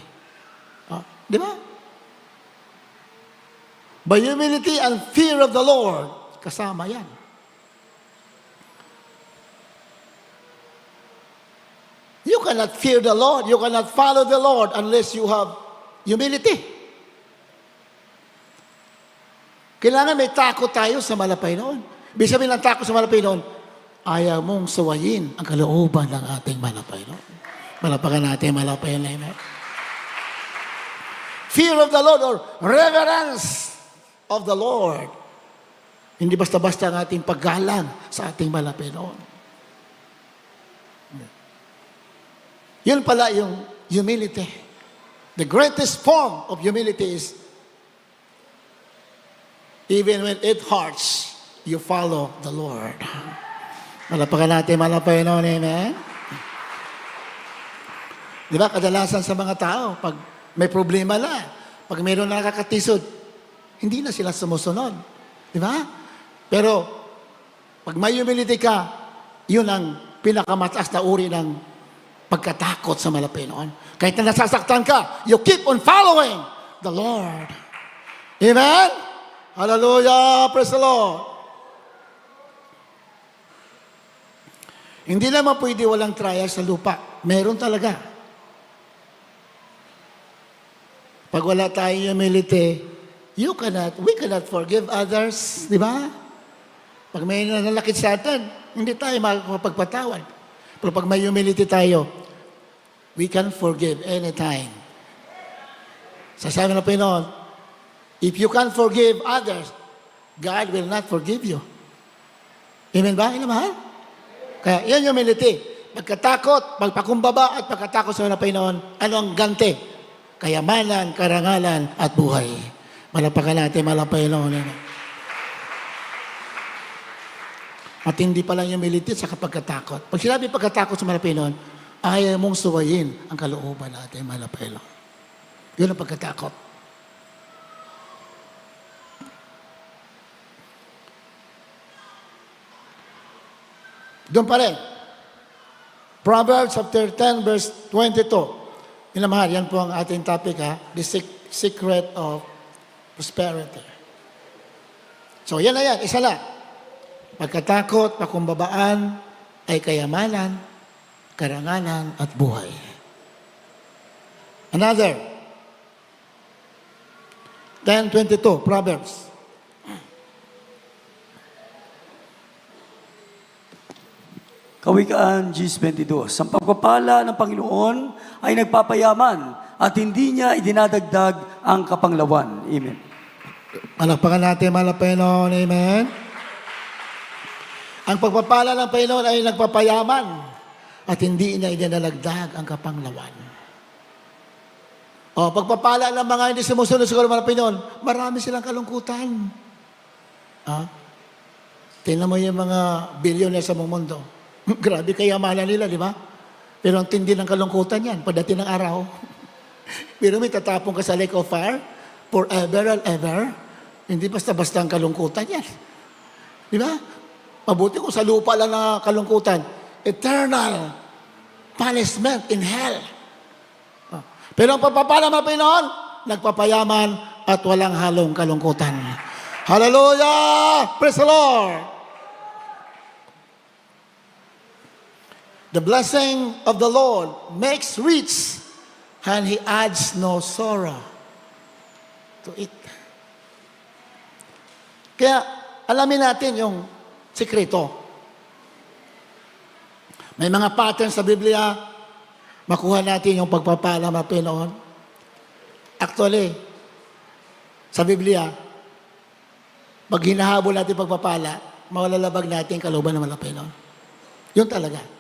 Oh, di ba? By humility and fear of the Lord, kasama yan. You cannot fear the Lord, you cannot follow the Lord unless you have humility. Kailangan may takot tayo sa malapay noon. Ibig sabihin ng takot sa malapay noon, ayaw mong suwayin ang kalooban ng ating malapay. No? Malapakan natin, malapay na yun. Fear of the Lord or reverence of the Lord. Hindi basta-basta ang ating paggalang sa ating malapay noon. Yun pala yung humility. The greatest form of humility is even when it hurts, you follow the Lord. Malapakan natin, malapay noon, amen? Di ba, kadalasan sa mga tao, pag may problema na, pag mayroon na nakakatisod, hindi na sila sumusunod. Di ba? Pero, pag may humility ka, yun ang pinakamataas na uri ng pagkatakot sa malapay noon. Kahit na nasasaktan ka, you keep on following the Lord. Amen? Hallelujah! Praise the Lord! Hindi naman pwede walang trial sa lupa. Meron talaga. Pag wala tayong humility, we cannot forgive others. Di ba? Pag may nanalakit sa atin, hindi tayo makapagpatawad. Pero pag may humility tayo, we can forgive anytime. Sasabi ng Panginoon, if you can't forgive others, God will not forgive you. Amen ba? Amen, mahal? Kaya yan yung humility. Pagkatakot, pagpakumbaba at pagkatakot sa Panginoon, ano ang ganti? Kayamanan, karangalan, at buhay. Malapakan natin, malapay noon. Matindi pa lang yung humility sa pagkatakot. Pag sinabi pagkatakot sa malapay noon, ayaw mong suwayin ang kalooban natin, malapay noon. Yun ang pagkatakot. Doon pa rin. Proverbs chapter 10 verse 22. Minamahal, yan po ang ating topic the secret of prosperity. So yan na yan, isa na. Pagkatakot, pakumbabaan ay kayamanan, karangalan at buhay. Another. 10:22, Proverbs. Kawikaan, Gs. 22. Ang pagpapala ng Panginoon ay nagpapayaman at hindi niya idinadagdag ang kapanglawan. Amen. Malakpakan natin, malapay noon. Amen. Ang pagpapala ng Panginoon ay nagpapayaman at hindi niya idinadagdag ang kapanglawan. O, pagpapala ng mga hindi sumusunod sa kalooban ng Panginoon, marami silang kalungkutan. Tingnan mo yung mga billionaire sa buong mundo. Grabe kayamanan nila, di ba? Pero ang tindi ng kalungkutan yan, pagdating ng araw. Pero may tatapong ka sa lake of fire, forever and ever. Hindi basta-basta ang kalungkutan yan. Di ba? Mabuti kung sa lupa lang na kalungkutan. Eternal punishment in hell. Pero ang pagpapala ng Panginoon, nagpapayaman at walang halong kalungkutan. Hallelujah! Praise the Lord! The blessing of the Lord makes rich, and He adds no sorrow to it. Kaya, alamin natin yung sikreto. May mga pattern sa Biblia, makuha natin yung pagpapala ng Panginoon. Actually, sa Biblia, pag hinahabol natin pagpapala, mawalalabag natin kalooban ng Panginoon. Yun talaga.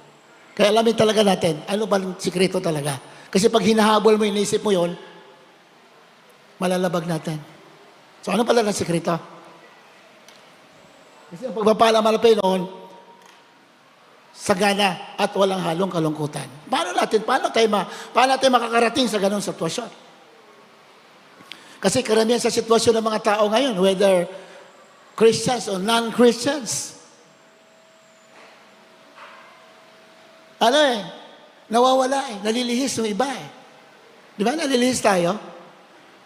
Kaya alamin talaga natin, ano ba ang sikreto talaga? Kasi pag hinahabol mo, inisip mo yun, malalabag natin. So ano pala ang sikreto? Kasi ang pagpapala ng Panginoon, sagana at walang halong kalungkutan. Paano tayo makakarating sa ganong sitwasyon? Kasi karamihan sa sitwasyon ng mga tao ngayon, whether Christians or non-Christians, nawawala nalilihis yung iba Di ba, nalilihis tayo?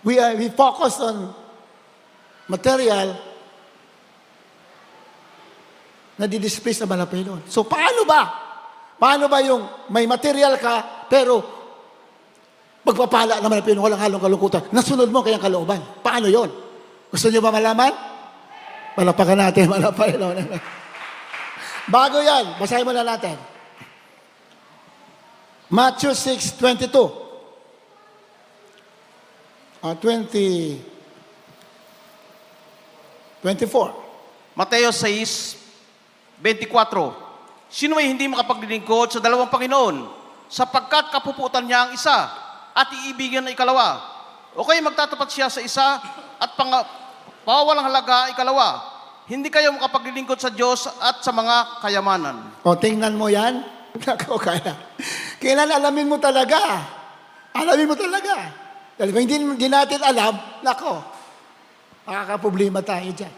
We focus on material na didisplay sa Panginoon. So, paano ba? Paano ba yung may material ka, pero pagpapala naman ng Panginoon, walang halong kalungkutan, nasunod mo kayang kalooban. Paano yon? Gusto niyo ba malaman? Malapakan natin, Panginoon. Bago yan, basahin mo na natin. Matthew 6:22. 24. Mateo 6:24. Sino ay hindi makapaglilingkod sa dalawang Panginoon, sapagkat kapuputan niya ang isa at iibigin ang ikalawa. O kaya magtatapat siya sa isa at pawawalang halaga ikalawa. Hindi kayo makapaglilingkod sa Diyos at sa mga kayamanan. O, tingnan mo yan. Nako, kaya. Kailan alamin mo talaga? Alamin mo talaga. Dahil kung hindi natin alam, nako, makakaproblema tayo dyan.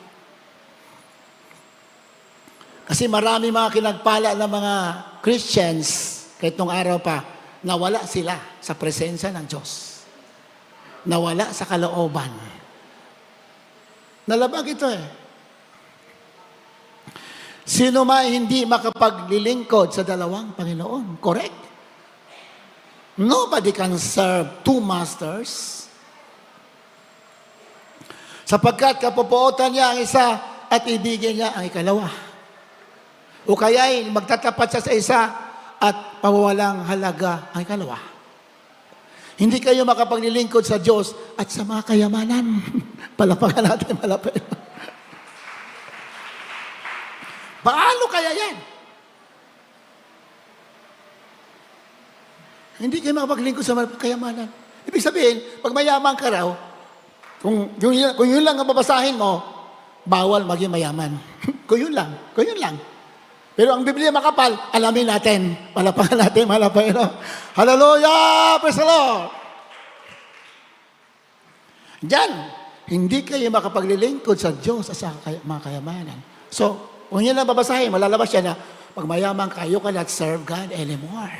Kasi marami mga kinagpala ng mga Christians, kahit nung araw pa, nawala sila sa presensya ng Diyos. Nawala sa kalooban. Nalabag ito eh. Sino man hindi makapaglilingkod sa dalawang Panginoon? Correct? Nobody can serve two masters. Sapagkat kapupuotan niya ang isa at ibigin niya ang ikalawa. O kaya'y magtatapat siya sa isa at pawawalang halaga ang ikalawa. Hindi kayo makapaglilingkod sa Diyos at sa mga kayamanan. Palapakan natin, palapakan. Paano kaya yan? Hindi kayo makapaglingkod sa mga kayamanan. Ibig sabihin, pag mayaman ka raw, kung yun lang ang babasahin mo, bawal maging mayaman. kung yun lang. Pero ang Biblia makapal, alamin natin. Palapakan natin, malapakan. Hallelujah! Praise the Lord! Diyan, hindi kayo makapaglilingkod sa Diyos at sa mga kayamanan. So, kung yun lang babasahin, malalabas siya na pag mayaman ka, you cannot serve God anymore.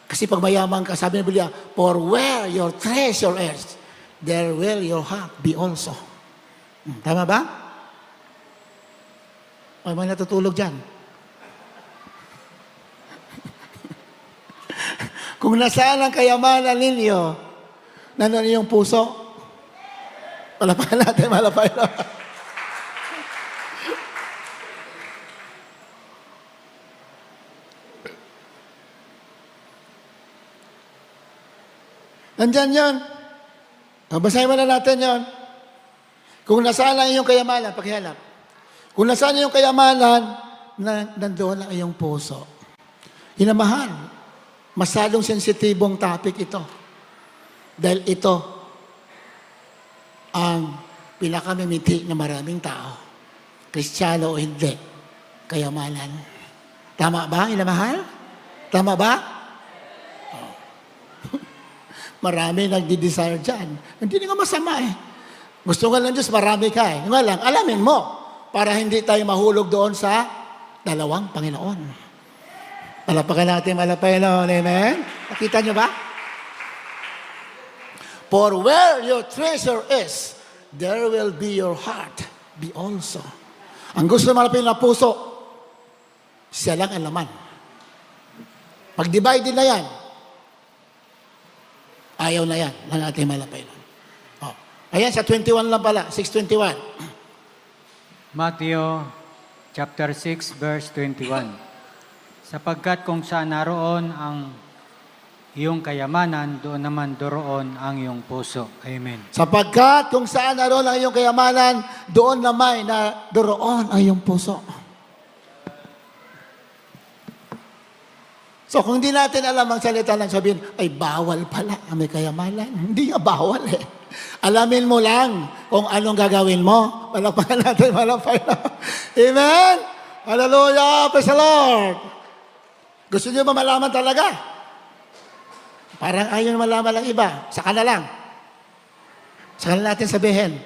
Kasi pag mayaman ka, sabi ng Biblia, for where your treasure is, there will your heart be also. Tama ba? May mga natutulog dyan. Kung nasaan ang kayamanan ninyo, nandun yung puso. Palapakan natin, malapakan. Nandyan yun. Basahin mo na natin yun. Kung nasaan ang iyong kayamanan, pakihanap. Kung nasaan ang iyong kayamanan, nandoon ang iyong puso. Hinamahal, masyadong sensitibong topic ito. Dahil ito ang pinakamimiti ng maraming tao. Kristiyano o hindi, kayamanan. Tama ba, hinamahal? Tama ba? Marami nagdi-desire dyan. Hindi nga masama eh. Gusto nga lang Diyos, marami ka eh. Nga lang, alamin mo, para hindi tayo mahulog doon sa dalawang Panginoon. Palapakan natin, Panginoon. Amen? Nakita nyo ba? For where your treasure is, there will be your heart be also. Ang gusto malapit na puso, siya lang ang laman. Pag-divide na yan, ayaw na yan ng ating malapay. Oh. Ayan, sa 21 lang pala, 6:21. Matthew chapter 6 verse 21. Sapagkat kung saan naroon ang iyong kayamanan, doon naman doroon ang iyong puso. Amen. Sapagkat kung saan naroon ang iyong kayamanan, doon naman na doroon ang iyong puso. So kung hindi natin alam ang salita lang, sabihin, ay bawal pala ang may kayamanan. Hindi nga bawal eh. Alamin mo lang kung anong gagawin mo. Palakpakan natin, palakpakan. Amen? Hallelujah! Praise the Lord! Gusto niyo ba malaman talaga? Parang ayaw na malaman lang iba. Saka na lang. Saka na natin sabihin.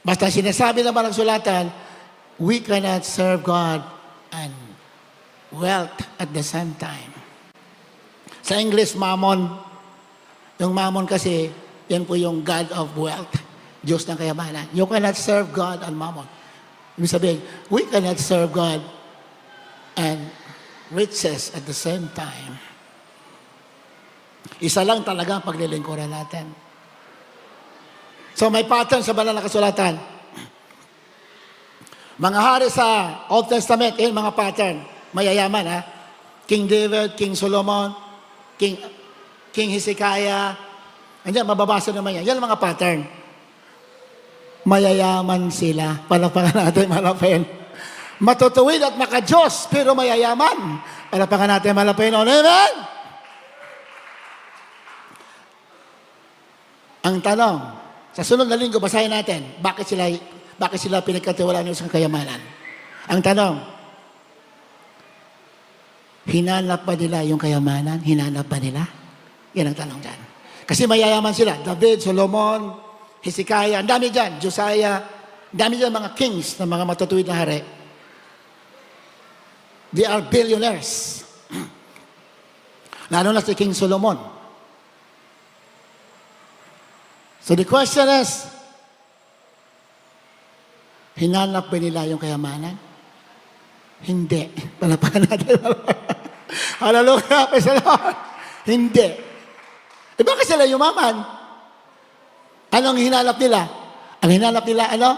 Basta sinasabi naman ng sulatan, we cannot serve God and wealth at the same time. Sa English, mammon. Yung mammon kasi, yan po yung God of wealth. Diyos ng kayamanan. You cannot serve God and mammon. Ibig sabihin, we cannot serve God and riches at the same time. Isa lang talaga ang paglilingkuran natin. So may pattern sa banal na kasulatan. Mga hari sa Old Testament, mga pattern, mayayaman ha. King David, King Solomon, King Hezekiah. Andiyan, mababasa naman yan. Yan ang mga pattern. Mayayaman sila. Palapakan natin, malapin. Matutuwid at maka-Diyos, pero mayayaman. Palapakan natin, malapin. Amen? Ang tanong, sa sunod na linggo, basahin natin, bakit sila pinagkatiwalaan ng isang kayamanan? Ang tanong, hinanap ba nila yung kayamanan? Hinanap ba nila? Yan ang tanong dyan. Kasi mayayaman sila. David, Solomon, Hezekiah, ang dami dyan. Josiah, ang dami dyan mga kings na mga matutuwid na hari. They are billionaires. Lalo na si King Solomon. So the question is, hinanap ba nila yung kayamanan? Hindi. Palapakan natin. Hallelujah. Praise the Lord. Hindi. Eh bakit sila yumaman? Anong hinanap nila? Ang hinanap nila, ano?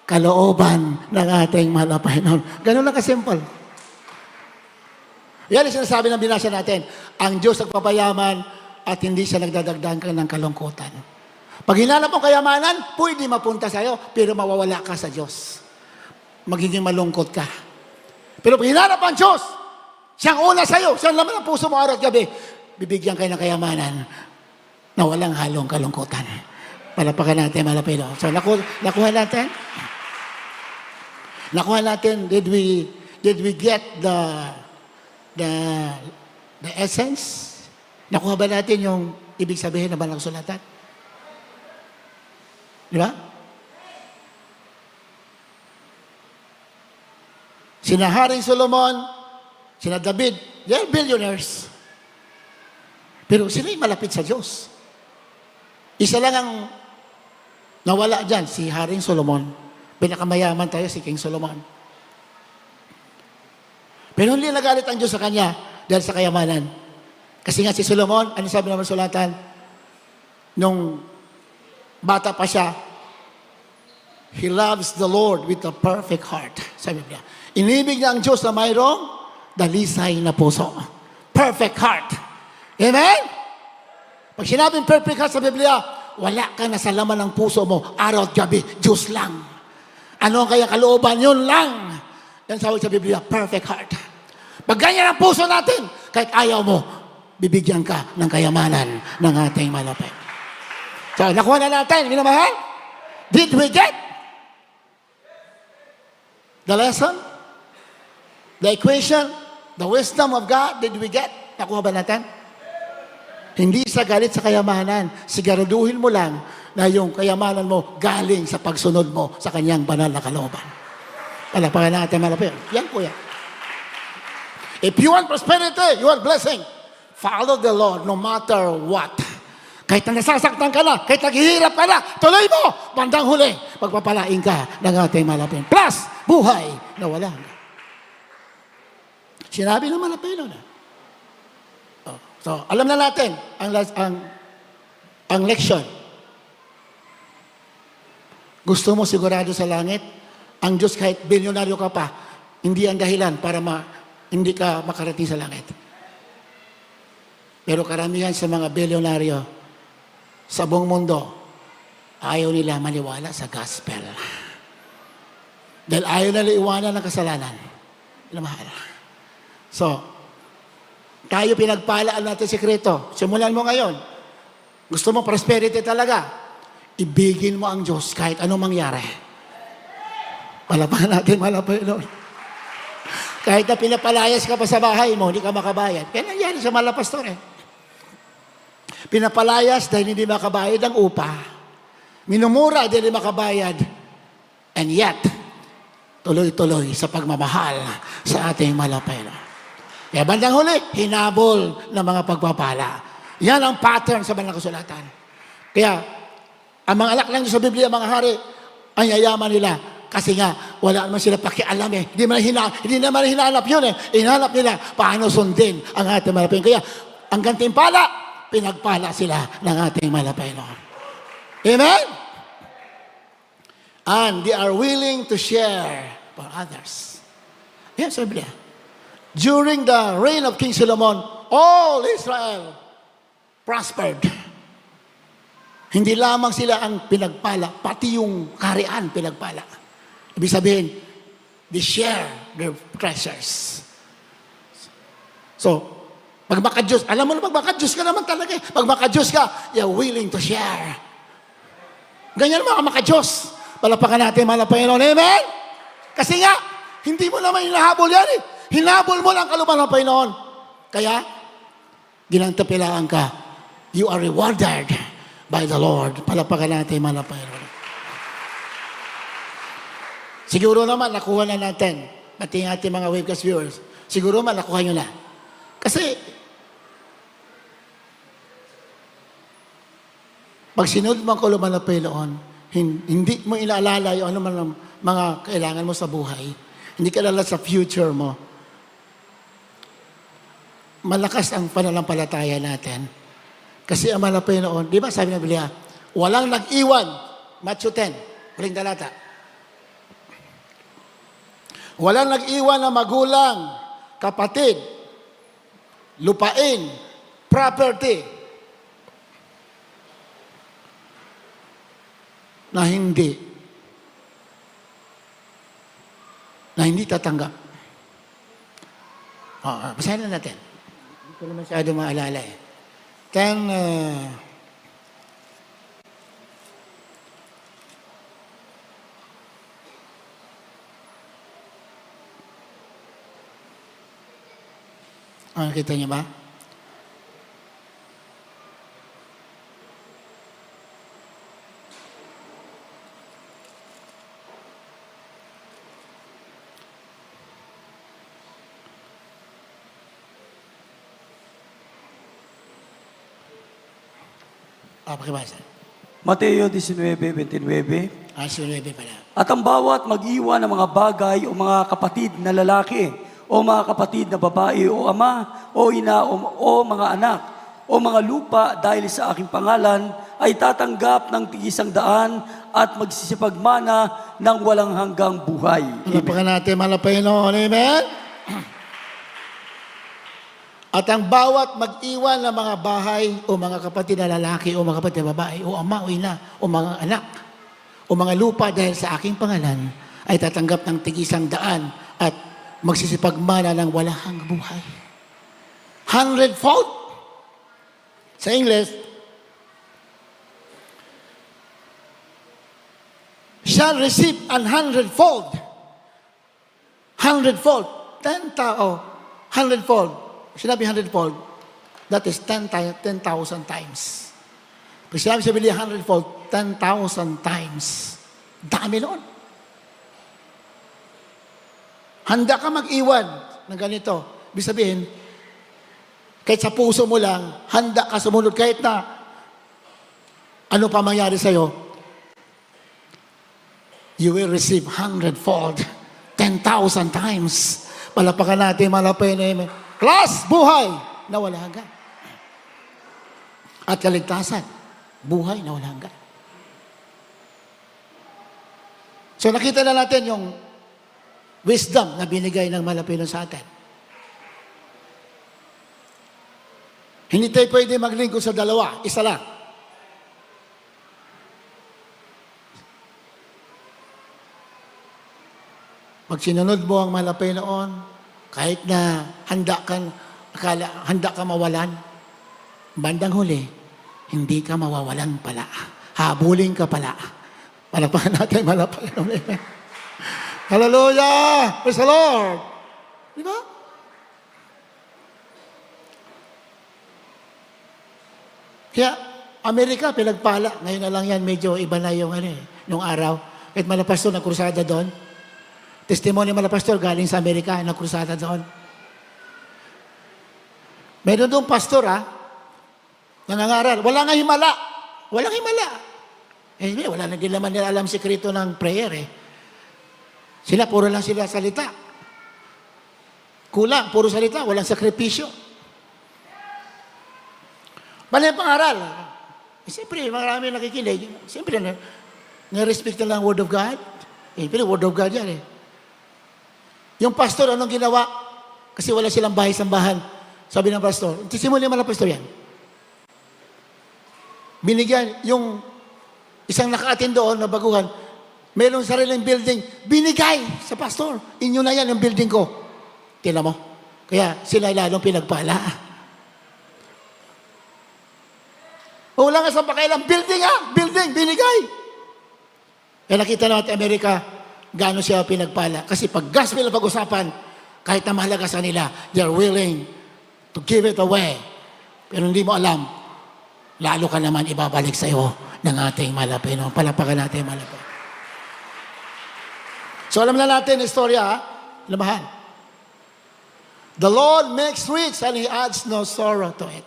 Kalooban ng ating mahal na Panginoon. Ganun lang kasimple. Yan ang sinasabi ng binasa natin. Ang Diyos nagpapayaman at hindi siya nagdadagdagan ng kalungkutan. Pag hinanap mo kayamanan, pwede mapunta sa'yo, pero mawawala ka sa Diyos. Magiging malungkot ka. Pero pag hinanap ang Diyos, siyang una sa'yo, siyang laman ng puso mo araw at gabi, bibigyan kayo ng kayamanan na walang halong kalungkutan. Palapakan natin, malapilo. So, nakuha natin? Nakuha natin, did we get the essence? Nakuha ba natin yung ibig sabihin ng banal na kasulatan? Di ba? Sina Haring Solomon, sina David, they're billionaires. Pero sila yung malapit sa Diyos. Isa lang ang nawala dyan, si Haring Solomon. Pinakamayaman tayo si King Solomon. Pero hindi nagalit ang Diyos sa kanya dahil sa kayamanan. Kasi nga si Solomon, ano sabi naman sulatan? Nung bata pa siya, he loves the Lord with a perfect heart. Sabi niya, inibig niya ang Diyos na mayroong dalisay na puso. Perfect heart. Amen? Pag sinabing perfect heart sa Biblia, wala ka na sa laman ng puso mo, araw at gabi, Diyos lang. Ano kaya kalooban? Yun lang. Yan sabi sa Biblia, perfect heart. Pag ganyan ang puso natin, kahit ayaw mo, bibigyan ka ng kayamanan ng ating malapit. So, nakuha na natin, minamahal? Did we get the lesson? The equation? The wisdom of God? Did we get? Nakuha ba natin? Hindi sa galit sa kayamanan. Siguraduhin mo lang na yung kayamanan mo galing sa pagsunod mo sa kanyang banal na kalooban. Palapakan natin malapit. Yan po yan. If you want prosperity, you want blessing, follow the Lord no matter what. Kahit na nasasaktan ka na, kahit naghihirap ka na, tuloy mo, bandang huli, pagpapalain ka ng ating malapin. Plus, buhay na wala. Sinabi ng malapin na. So, alam na natin ang leksyon. Gusto mo sigurado sa langit? Ang Diyos kahit bilyonaryo ka pa, hindi ang dahilan para hindi ka makarating sa langit. Pero karamihan sa mga bilyonaryo, sa buong mundo, ayaw nila maniwala sa gospel. Dahil ayaw nila iwanan ng kasalanan. Mahal. So, tayo pinagpalaan natin sikreto. Simulan mo ngayon. Gusto mo prosperity talaga. Ibigin mo ang Diyos kahit anong mangyari. Palapahan natin, malapay Lord. Kahit na pinapalayas ka pa sa bahay mo, hindi ka makabayad. Kaya nangyari sa malapastor eh. Pinapalayas dahil hindi makabayad ang upa. Minumura dahil hindi makabayad. And yet, tuloy-tuloy sa pagmamahal sa ating malapay. Kaya bandang huli, hinabol ng mga pagpapala. Yan ang pattern sa banal na kasulatan. Kaya, ang mga alak lang sa Biblia, mga hari, ang yayaman nila. Kasi nga, wala naman sila pakialam eh. Hindi naman hinanap yun eh. Hinanap nila paano sundin ang ating malapay. Kaya, ang gantimpala, pinagpala sila ng ating malapay. Amen? and they are willing to share for others. Yan, sabi niya. During the reign of King Solomon, all Israel prospered. Hindi lamang sila ang pinagpala, pati yung kaharian pinagpala. Ibig sabihin, they share their treasures. So, pag maka-Diyos, alam mo na pag maka-Diyos ka naman talaga eh. Pag maka-Diyos ka, you're willing to share. Ganyan mga maka-Diyos. Palapakan natin mga Panginoon. Amen? Kasi nga, hindi mo naman hinahabol yan eh. Hinabol mo lang kaluban ng Panginoon. Kaya, ginantapilaan ka. You are rewarded by the Lord. Palapakan natin mga Panginoon. Siguro naman, nakuha na natin. Pati ang ating mga webcast viewers. Siguro naman, nakuha nyo na. Kasi, pag sinunod mo ang kaluban ng Panginoon, hindi mo inaalala yung ano man ang mga kailangan mo sa buhay. Hindi ka alala sa future mo. Malakas ang pananampalataya natin. Kasi ang mga Panginoon, di ba sabi ng Biblia, walang nag-iwan, Matthew 10, huling talata. Walang nag-iwan na magulang, kapatid, lupain, property, na hindi tatanggap. Basahin na natin. Hindi ko na masyado maalala eh. Nakita niyo ba? Pakibasa. Mateo 19:29. Sinuwebe pala. At ang bawat mag-iwan ng mga bagay o mga kapatid na lalaki o mga kapatid na babae o ama o ina o mga anak o mga lupa dahil sa aking pangalan ay tatanggap ng tig-100 at magsisipagmana ng walang hanggang buhay. Palapakan natin mga Panginoon. Amen? At ang bawat mag-iwan ng mga bahay o mga kapatid na lalaki o mga kapatid na babae o ama o ina o mga anak o mga lupa dahil sa aking pangalan ay tatanggap ng tig-100 at magsisipagmana ng walang buhay. 100-fold. Sa English, shall receive 100-fold. 100-fold. 100-fold. Sinabi 100-fold, that is 10,000 times. Pag sinabi sa Biblia 100-fold, 10,000 times. Dami noon. Handa ka mag-iwan ng ganito. Ibig sabihin, kahit sa puso mo lang, handa ka sumunod kahit na ano pa mangyari sa'yo, you will receive 100-fold, 10,000 times. Palapakan natin, malapay na Class, buhay na wala hanggan. At kaligtasan, buhay na wala hanggan. So nakita na natin yung wisdom na binigay ng Malapino sa atin. Hindi tayo pwede maglingkod sa dalawa, isa lang. Pag sinunod mo ang Malapinoon, kahit na handa ka mawalan, bandang huli, hindi ka mawawalan pala. Habulin ka pala. Palapakan natin, Malapinoon. Hallelujah! Praise the Lord! Di ba? Kaya, Amerika, pinagpala. Ngayon na lang yan, medyo iba na yung nung araw. Kahit malapastor na krusada doon. Testimony malapastor galing sa Amerika, na krusada doon. Meron doon pastor, nangangaral. Wala nga himala. Walang himala. Wala na din naman nila alam sikreto ng prayer Sila, puro lang sila salita. Kulang, puro salita, walang sakripisyo. Mali ang pangaral. Siyempre, marami nakikinig. Siyempre, Nirespect nila ang Word of God? Pero Word of God yan eh. Yung pastor, anong ginawa? Kasi wala silang bahay-sambahan. Sabi ng pastor, sisimulin mo na pastor yan. Binigyan yung isang naka-attend doon na baguhan, mayroong sariling building, binigay sa pastor. Inyo na yan yung building ko. Tingnan mo. Kaya sila lalong pinagpala. Wala nga sa pakailang, building, binigay. Kaya nakita natin Amerika, gaano siya pinagpala. Kasi pag gospel ang pag-usapan, kahit na mahalaga sa nila, they're willing to give it away. Pero hindi mo alam, lalo ka naman ibabalik sa iyo ng ating malapino. Palapakan natin malapino. So alam na natin istorya, ha? Lamahan. The Lord makes rich and He adds no sorrow to it.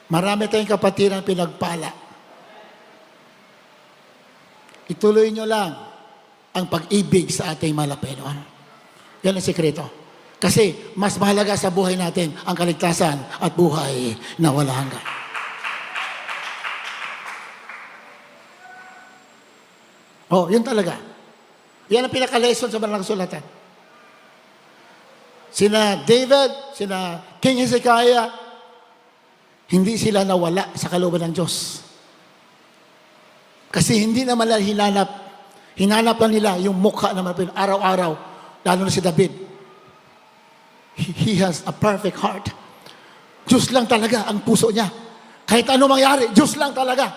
Marami tayong kapatid ang pinagpala. Ituloy nyo lang ang pag-ibig sa ating malapino. Yan ang sikreto. Kasi mas mahalaga sa buhay natin ang kaligtasan at buhay na wala hanggan. Oh, yun talaga. Yan ang pinaka-lesson sa Banal na Kasulatan. Sina David, sina King Hezekiah, hindi sila nawala sa kalooban ng Diyos. Kasi hindi naman nila hinanap. Hinanap lang nila yung mukha na malapit araw-araw. Lalo na si David. He has a perfect heart. Diyos lang talaga ang puso niya. Kahit anong mangyari, Diyos lang talaga.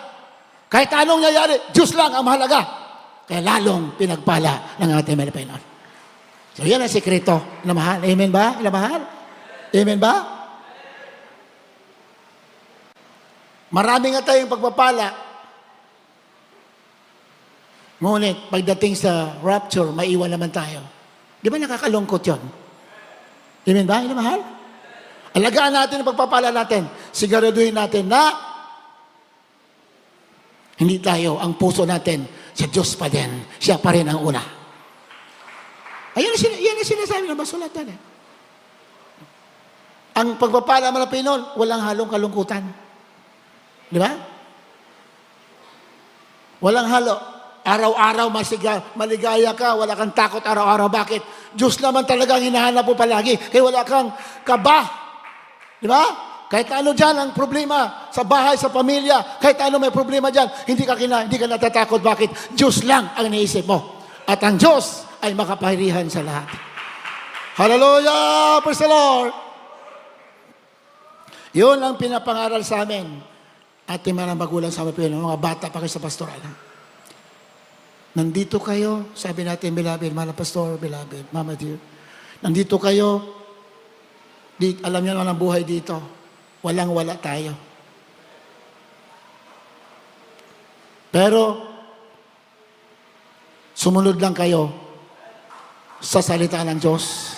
Kahit anong nangyayari, Diyos lang ang mahalaga. Kaya lalong pinagpala ng ating Panginoon. So yan ang sekreto na mahal. Amen ba? Na mahal? Amen ba? Marami nga tayong pagpapala. Ngunit, pagdating sa rapture, maiwan naman tayo. Di ba nakakalungkot yun? Amen ba? Amen, mahal? Alagaan natin ang pagpapala natin. Siguraduhin natin na hindi tayo, ang puso natin, sa Diyos pa din. Siya pa rin ang una. Ayan ang sinasabi ng basulatan. Ang pagpapala malapino, walang halong kalungkutan. Di ba? Walang halo. Araw-araw maligaya ka, wala kang takot araw-araw. Bakit? Diyos naman talaga ang hinahanap mo palagi. Kaya wala kang kaba. Di ba? Kahit ano dyan ang problema sa bahay, sa pamilya, kahit ano may problema dyan, hindi ka natatakot. Bakit? Diyos lang ang iniisip mo. At ang Diyos ay makapangyarihan sa lahat. Hallelujah! Praise the Lord! Yun ang pinapangaral sa amin. Ating mga magulang sa mga bata pa kayo sa pastoral. Nandito kayo, sabi natin, beloved, mga pastor, beloved, mama dear. Nandito kayo, alam niyo naman ang buhay dito. Walang-wala tayo. Pero, sumunod lang kayo sa salita ng Diyos.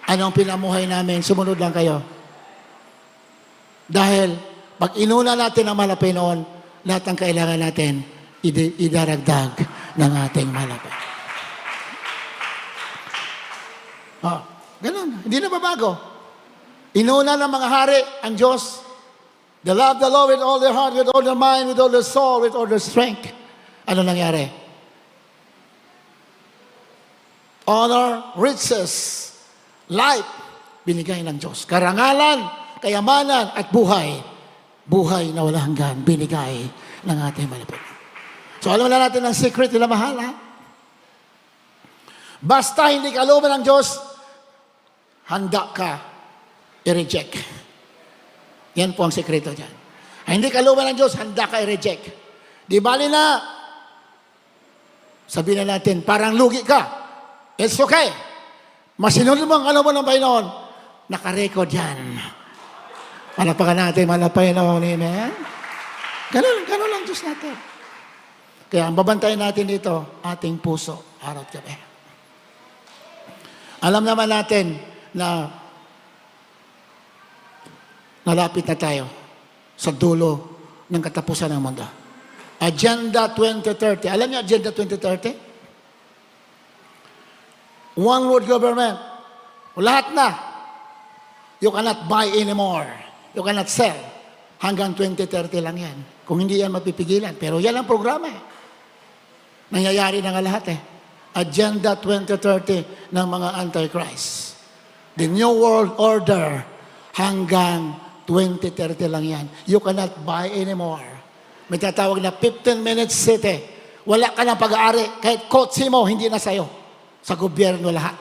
Anong pinamuhay namin, sumunod lang kayo. Dahil, pag inuna natin ang malapay noon, lahat ng kailangan natin, idaragdag ng ating malapay. Ganun. Hindi na babago. Inuna ng mga hari ang Diyos. They love the Lord with all their heart, with all their mind, with all their soul, with all their strength. Ano nangyari? Honor, riches, life, binigay ng Diyos. Karangalan, kayamanan, at buhay. Buhay na wala hanggan, binigay ng ating malapit. So alam na natin ang secret nila mahal, ha? Basta hindi kalooban ng Diyos, handa ka i-reject. Yan po ang sekreto dyan. Hindi kalooban ng Diyos, handa ka i-reject. Di bali na, sabihin na natin, parang lugi ka. It's okay. Masinunod mo ang kalooban ng Panginoon, nakarecord yan. Malapakan natin, malapay na amen? Ganun lang Diyos natin. Kaya ang babantayan natin dito, ating puso, araw at gabi. Alam naman natin na nalapit na tayo sa dulo ng katapusan ng mundo. Agenda 2030. Alam niyo Agenda 2030? One world government. Lahat na. You cannot buy anymore. You cannot sell. hanggang 2030 lang yan. Kung hindi yan mapipigilan. Pero yan ang programa eh. Nangyayari na nga lahat eh. Agenda 2030 ng mga Antichrist. The New World Order hanggang 2030 lang yan. You cannot buy anymore. May tatawag na 15-minute city. Wala ka ng pag-aari. Kahit kotse mo, hindi na sa'yo. Sa gobyerno lahat.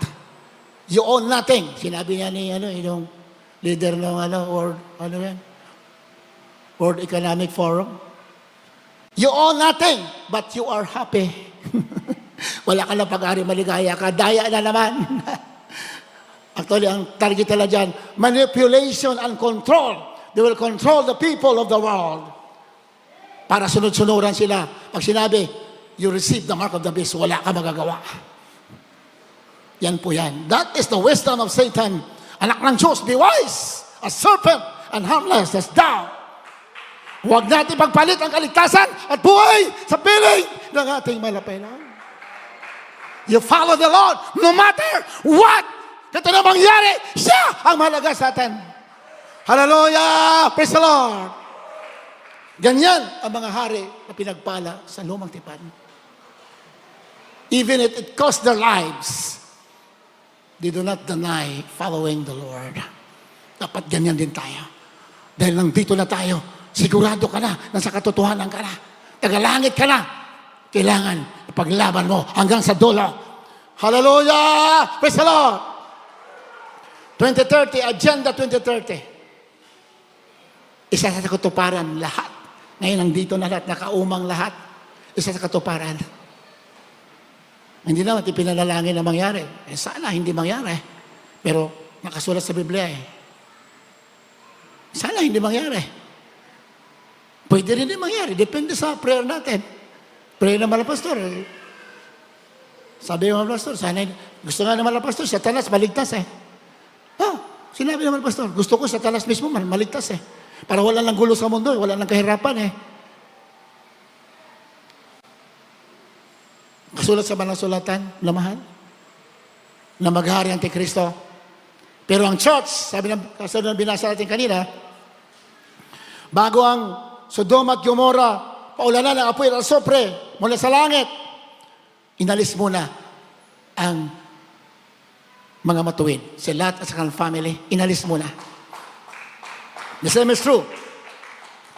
You own nothing. Sinabi niya ni yung leader ng World Economic Forum. You own nothing, but you are happy. Wala ka ng pag-aari, maligaya ka. Daya na naman. Actually, ang target nila dyan, manipulation and control. They will control the people of the world. Para sunod-sunuran sila. Pag sinabi, you receive the mark of the beast, wala ka magagawa. Yan po yan. That is the wisdom of Satan. Anak ng Diyos, be wise, a serpent, and harmless as thou. Huwag natin pagpalit ang kaligtasan at buhay sa piling ng ating malapilan. You follow the Lord no matter what. Kito na mangyari, siya ang mahalaga sa atin. Hallelujah! Praise the Lord! Ganyan ang mga hari na pinagpala sa lumang tipan. Even if it cost their lives, they do not deny following the Lord. Dapat ganyan din tayo. Dahil nandito na tayo, sigurado ka na, nasa katotohanan ka na, tagalangit ka na, kailangan ipaglaban mo hanggang sa dulo. Hallelujah! Praise the Lord! 2030, Agenda 2030. Isa sa katuparan lahat. Ngayon, nandito na lahat, nakaumang lahat. Isa sa katuparan. Hindi naman ipinalalangin na mangyari. Sana hindi mangyari. Pero nakasulat sa Biblia eh. Sana hindi mangyari. Pwede rin din mangyari. Depende sa prayer natin. Pray naman ang pastor. Sabi naman ang pastor, sana, gusto nga naman ang pastor, Satanas, maligtas eh. Sinabi naman ang pastor, gusto ko Satanas mismo, maligtas eh. Para wala lang gulo sa mundo, wala lang kahirapan eh. Kasulat sa Banal Sulatan, na mahal, na maghari ang Kristo. Pero ang church, sabi ng kasunod na binasa natin kanina, bago ang Sodom at Gomorrah, paulanan ng apoy at sopre mula sa langit, inalis muna ang mga matuwid. Si Lot at sa kanyang family, inalis muna. The same is true.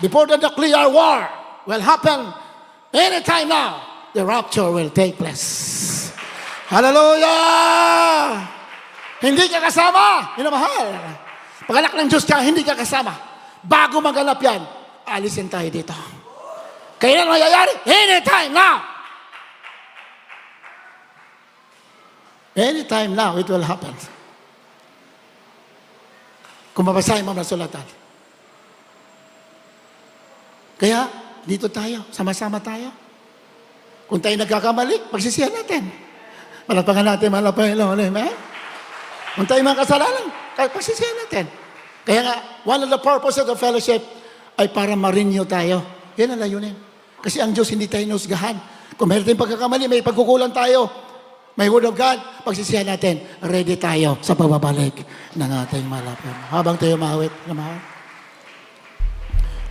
Before the nuclear war will happen anytime now, the rapture will take place. Hallelujah! Hindi ka kasama, minamahal. Pag anak ng Diyos ka, hindi ka kasama. Bago maganap yan, alisin tayo dito. Kailan mayayari? Anytime now. Anytime now, it will happen. Kung mabasahin mo na sulatan. Kaya, dito tayo, sama-sama tayo. Kung tayo nagkakamali, pagsisihan natin. Malapangan natin, malapangan natin, amen? Kung tayo mga kasalanan, pagsisihan natin. Kaya nga, one of the purposes of fellowship ay para ma-renew tayo. Yan ang layunin. Kasi ang Diyos hindi tayo nusgahan. Kung meron tayong pagkakamali, may pagkukulang tayo. May word of God, pagsisihan natin, ready tayo sa pagbabalik ng ating malapit. Habang tayo mahawit, namahal.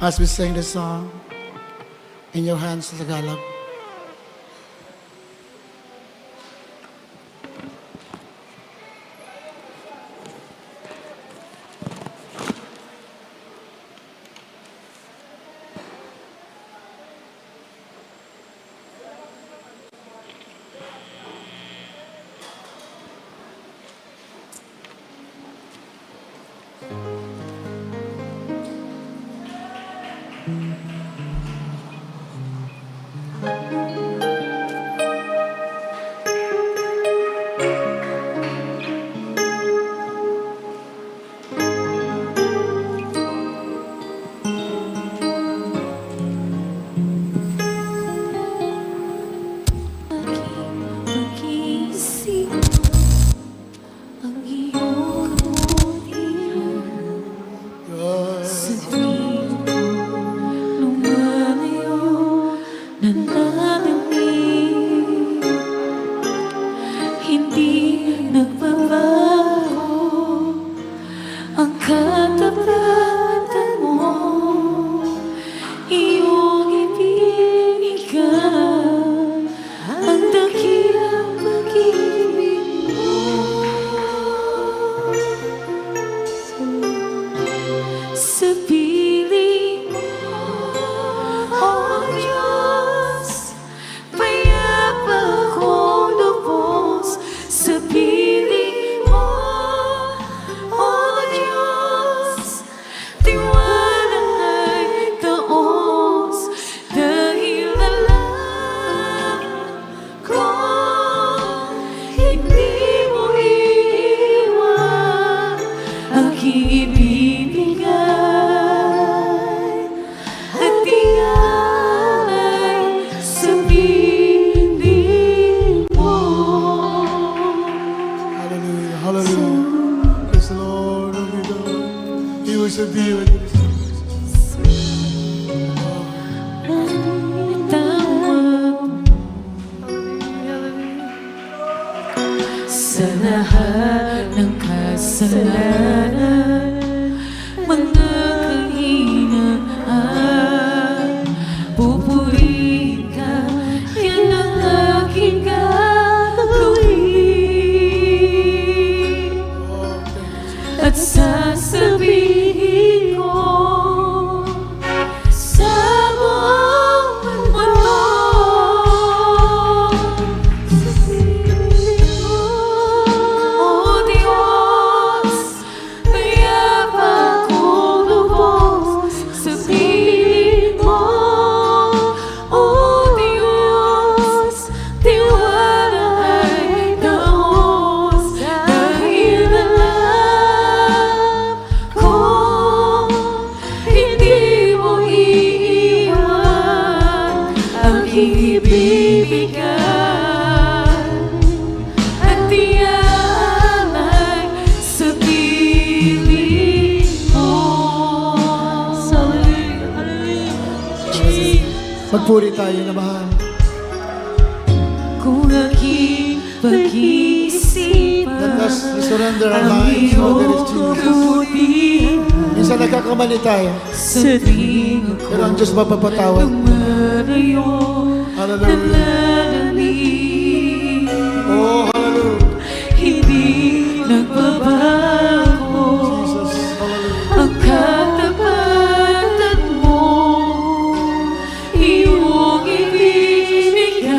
As we sing this song, in your hands, sa Tagalog. Ang katapatan mo iyong ibigay ang dakilang pag-ibig mo. Sa piling mo, O Diyos, payapa kong lubos. Sa piling mo, O Diyos, tiwala ay taos. Dahil alam ko, hindi mo iiwan aking ibibigay at ialay sa piling mo. Hallelujah. Hallelujah. Praise the Lord. He was a be with you. Sa lahat ng kasalanan, mga kahinaan, pupurihin ka, yan ang aking gagawin. At sasabihin ko sa buong mundo, sa piling mo, O Diyos, payapa kong lubos. Sa piling mo, O Diyos, tiwala ay taos. Dahil alam ko, hindi mo iiwan aking ibibigay at ialay sa piling mo. Magpuri tayo naman. Kung aking pag-iisipan Let us surrender our lives, oh, there is Jesus. kabutihan Minsan nagkakamali tayo, sa tingin ko pero ang Diyos mapapatawad. lumalayo, Hallelujah. nananalig. Oh, hallelujah. Hindi nagbabago Jesus, hallelujah. ang katapatan mo, iyong ibibigay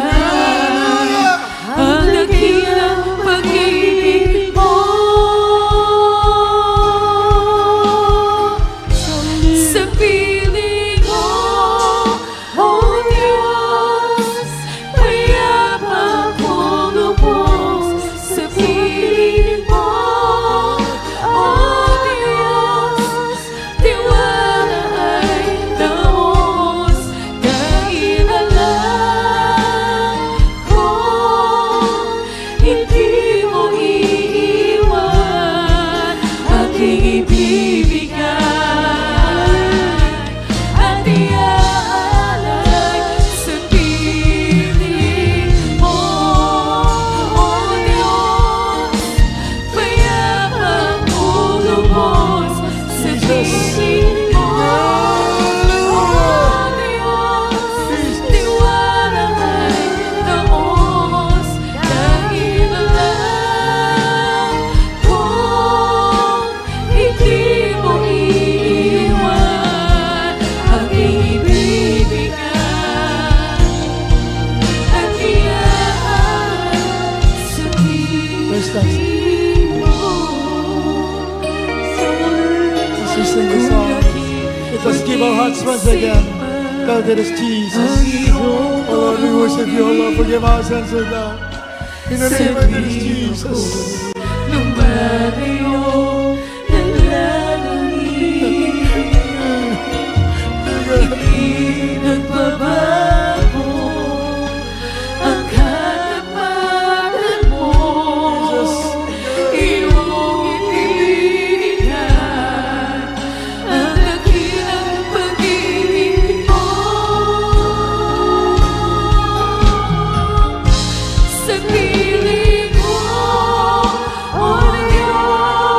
ang dakilang pag-ibig mo. Sa piling mo, O Diyos, payapa kong lubos. Sa piling mo, O Diyos, tiwala ay taos. Dahil alam ko, hindi mo iiwan aking ibibigay at iaalay sa piling mo, O Diyos, payapa kong lubos. Sa piling mo, O Diyos, tiwala ay taos. Dahil alam ko, hindi mo iiwan aking ibibigay at iaalay sa Praise God. piling mo. As we sing the song, let us give our hearts once again. God, there is Jesus. Oh Lord, we worship you, oh Lord. Forgive our sins, oh God. In the name of Jesus. Lumalayo, nananalig. Hindi nagbabago ang katapatan mo, iyong ibigay ang dakilang pag-ibig mo. Sa piling mo, O Diyos,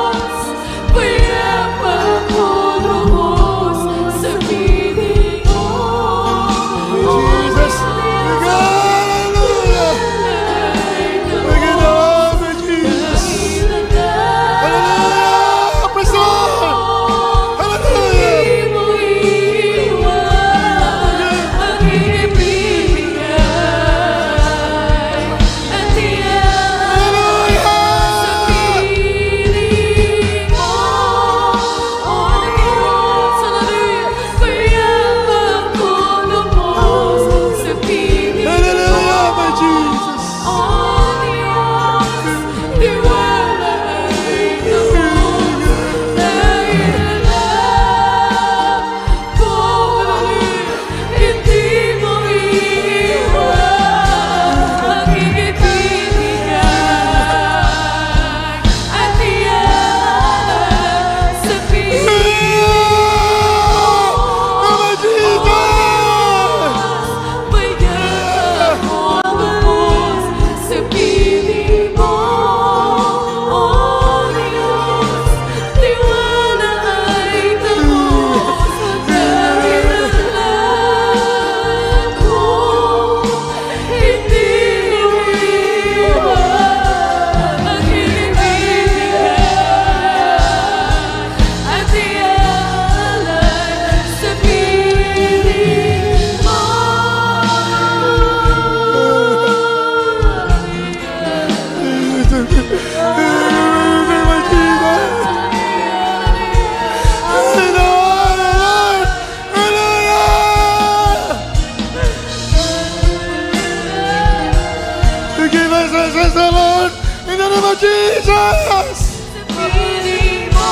Jesus! piling mo,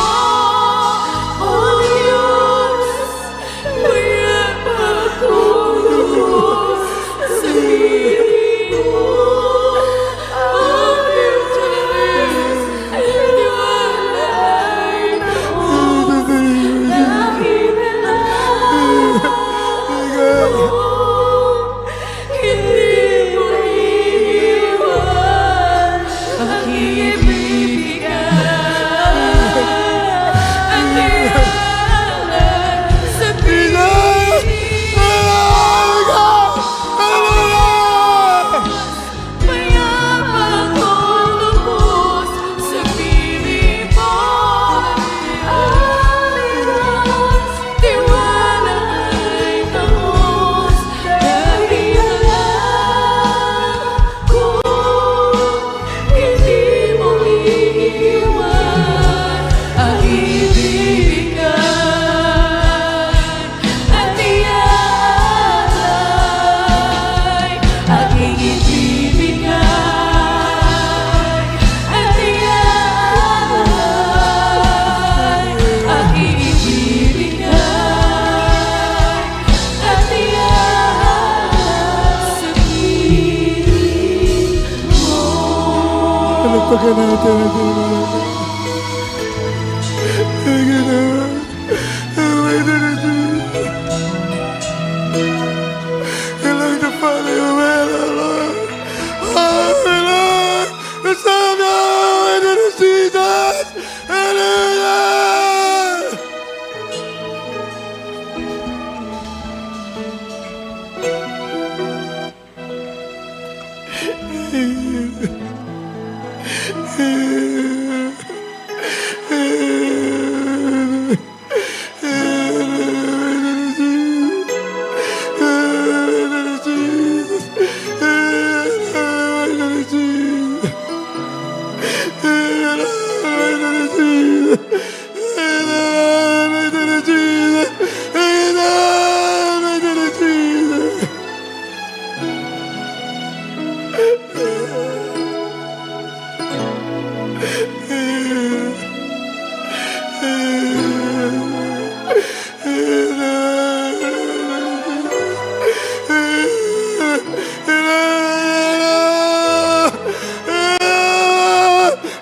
O Diyos, mayabang ko sa piling mo, O Diyos, iniwalay mo, dahil alam ko, hindi mo iiwan ang ibibigay. Ang iyalan sa piling mayabang ko lubos sa piling mo. Alas, tiwala ay tangos, dahil alam ko, hindi mo iiwan ang ibibigay. At iaalay aking ibibigay. At iaalay aking ibibigay. At iaalay sa piling mo. Palagpakan natin ang Panginoon. Panginoon, away na na Jesus. Kailangan na pala yung wala, Lord. Away, Lord. Kasama, away na na Jesus. Hallelujah!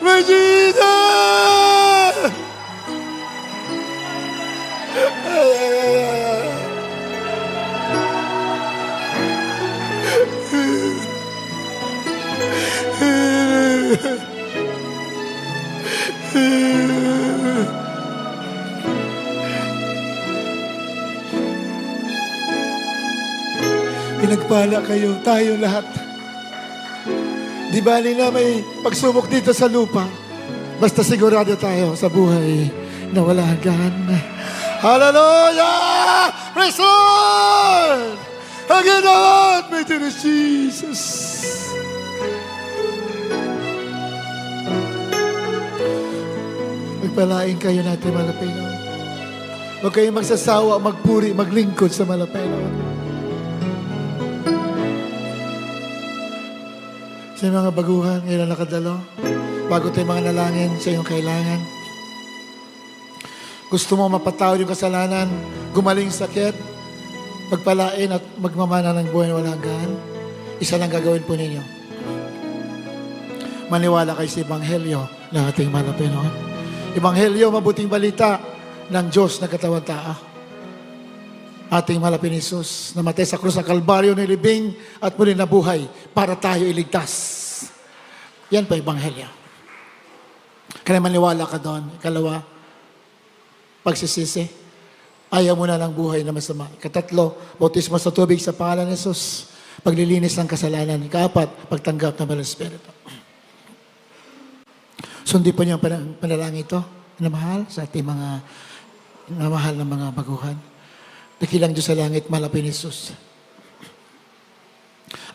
My Jesus! Pinagpala kayo, tayo lahat. Di bali na may pagsubok dito sa lupa. Basta sigurado tayo sa buhay na wala hanggan. Hallelujah! Praise the Lord! Ang ginawa at may tinis Jesus. Magpalain kayo natin, Malapino. Huwag kayong magsasawa, magpuri, maglingkod sa Malapino. Sa mga baguhan, ngayon nakadalo, bago tayo mga nalangin sa iyong kailangan. Gusto mo mapatawad yung kasalanan, gumaling sakit, pagpalain at magmamana ng buhay na walang hanggan, isa lang gagawin po ninyo. Maniwala kayo sa Ebanghelyo ng ating mahal na Panginoon. Ebanghelyo, mabuting balita ng Diyos na katawan tao. Ating mahal na Panginoon Jesus, namatay sa krus sa Kalbaryo, nilibing at muli nabuhay para tayo iligtas. Yan pa Ebanghelyo. Kaya maniwala ka doon. Ikalawa, pagsisisi. Ayaw mo na ng buhay na masama. Ikatatlo, bautismo sa tubig sa pangalan ni Jesus. Paglilinis ng kasalanan. Ikaapat, pagtanggap ng Banal Espiritu. Sundi po niyo ang panalangin ito na mahal sa ating mga mahal na mga baguhan. Dakilang Diyos sa langit, malapit ni Jesus.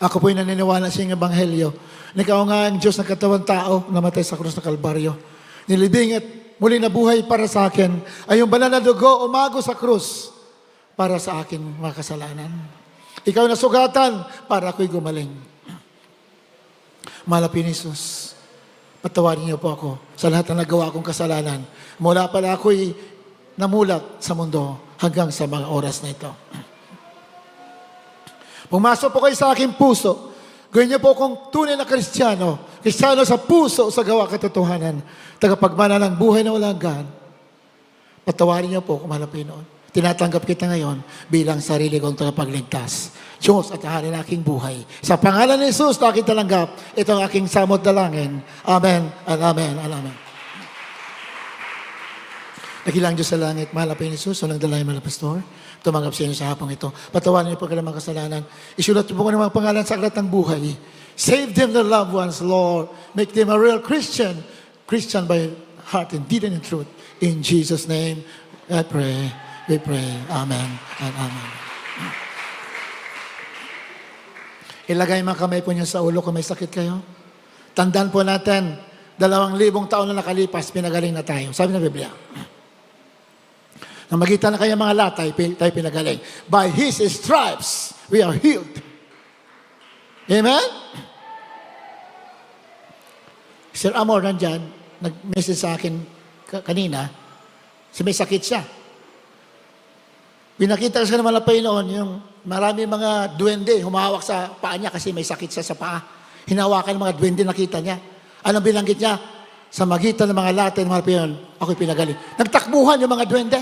Ako po'y naniniwala sa iyong Ebanghelyo na ikaw nga ang Diyos na katawan tao namatay sa krus ng Kalbaryo. Nilibing at muli nabuhay para sa akin ay yung banal na dugo umago sa krus para sa akin mga kasalanan. Ikaw na sugatan para ako'y gumaling. Malapit ni Jesus. Patawarin niyo po ako sa lahat ng nagawa kong kasalanan. Mula pala ako'y namulat sa mundo hanggang sa mga oras na ito. Pumasok po kayo sa aking puso. Gawin niyo po akong tunay na Kristiyano. Kristiyano sa puso, sa gawa katotohanan. Tagapagmana ng buhay na walang hanggan. Patawarin niyo po kung mahal na Panginoon. Tinatanggap kita ngayon bilang sarili kong tagapagligtas. Diyos at hari ng aking buhay. Sa pangalan ni Jesus na aking talanggap, ito ang aking samot dalangin. Amen, and amen, and amen. Nakilang Diyos sa langit, mahal na Panginoon Jesus, walang dalangin, mahal na Pastor. Tumanggap sa inyo sa hapong ito. Patawarin niyo po kanilang mga kasalanan. Isulat niyo po kanilang mga pangalan sa aklat ng buhay. Save them, their loved ones, Lord. Make them a real Christian. Christian by heart and deed and in truth. In Jesus' name, I pray. We pray. Amen and amen. Ilagay mga kamay po niyo sa ulo kung may sakit kayo. Tandaan po natin, 2,000 taon na nakalipas, pinagaling na tayo. Sabi ng Biblia. Nang magitan na kayo mga latay, tayo pinagaling. By His stripes, we are healed. Amen? Sir Amor, nandyan, nag-message sa akin kanina, may sakit siya. Pinakita sa naman ng Panginoon, yung marami mga duwende, humahawak sa paa niya kasi may sakit siya sa paa. Hinawakan ng mga duwende, nakita niya. Anong binanggit niya? Sa magitan ng mga latay ng mga Panginoon, ako'y pinagaling. Nagtakbuhan yung mga duwende.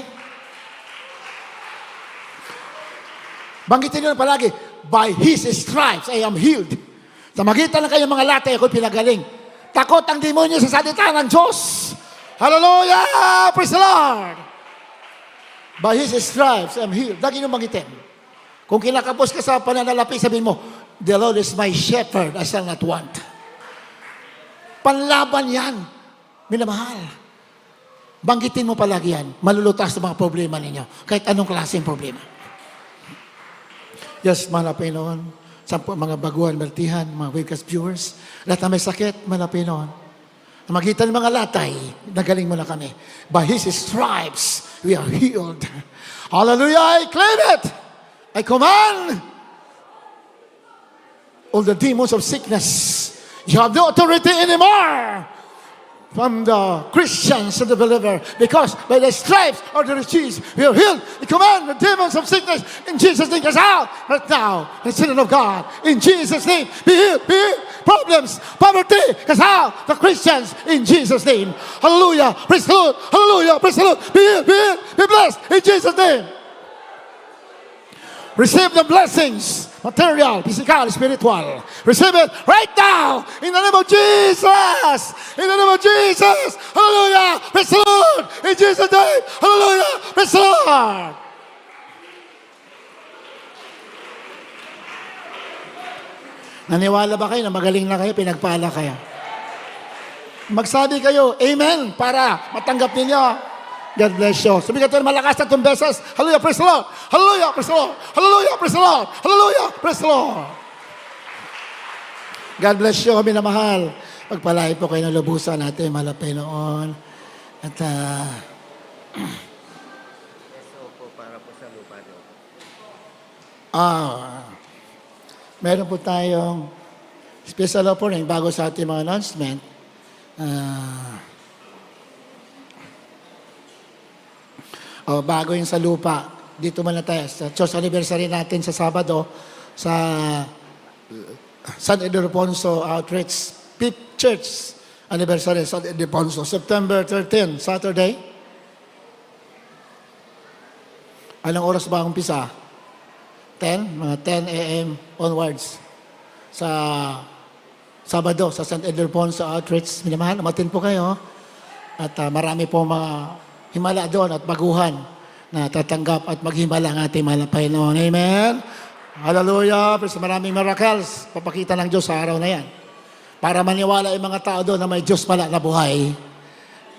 Banggitin niyo palagi, by His stripes, I am healed. Sa magitan ng kayong mga latay, ako'y pinagaling. Takot ang demonyo sa salita ng Diyos. Hallelujah! Praise the Lord! By His stripes, I am healed. Lagi niyong banggitin. Kung kinakapos ka sa pananalapi, sabihin mo, the Lord is my shepherd, I shall not want. Panlaban yan. Minamahal. Banggitin mo palagi yan. Malulutas sa mga problema ninyo. Kahit anong klaseng problema. Yes, mga Panginoon. Sa mga baguhan, baltihan, mga webcast viewers. Lahat na may sakit, mga Panginoon. Na magitan ng mga latay, nagaling mo na kami. By His stripes, we are healed. Hallelujah! I claim it! I command all the demons of sickness. You have no authority anymore from the Christians and the believer, because by the stripes of the disease we are healed. We command the demons of sickness in Jesus' name, cast out right now, the children of God. In Jesus' name, be healed, be healed. Problems, poverty, cast out the Christians in Jesus' name. Hallelujah, praise the Lord. Hallelujah, praise the Lord. Be healed, be healed, be blessed in Jesus' name. Receive the blessings, material, physical, spiritual. Receive it right now in the name of Jesus. In the name of Jesus. Hallelujah. Praise the Lord. In Jesus' name. Hallelujah. Praise the Lord. Naniwala ba kayo na magaling na kayo, pinagpala kayo? Magsabi kayo, Amen, para matanggap ninyo. God bless you. Sabi ka ito malakas na itong beses. Hallelujah, praise the Lord. Hallelujah, praise the Lord. Hallelujah, praise the Lord. Hallelujah, praise the Lord. God bless you, kami na mahal. Pagpalain po kayo ng lubusan natin, mahal na Panginoon. At meron po tayong special offering bago sa ating mga announcement. Bago yung sa lupa, dito muna tayo sa church anniversary natin sa Sabado sa San Ildefonso Outreach 5th Church anniversary San Ildefonso, September 13, Saturday. Anong oras ba ang umpisa? 10? Mga 10 a.m. onwards. Sa Sabado, sa San Ildefonso Outreach. Minamahal, umatin po kayo. At marami po mga himala doon at baguhan na tatanggap at maghimala ang ating mahal na Panginoon. Amen? Hallelujah! Pero maraming miracles, papakita ng Diyos sa araw na yan. Para maniwala yung mga tao doon na may Diyos pala na buhay.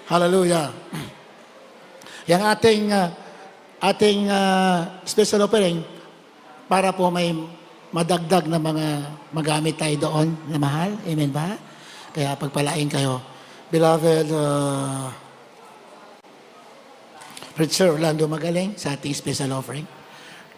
Hallelujah! Yung ating special offering, para po may madagdag na mga magamit tayo doon na mahal. Amen ba? Kaya pagpalain kayo. Beloved, Preacher Orlando Magaling sa ating special offering.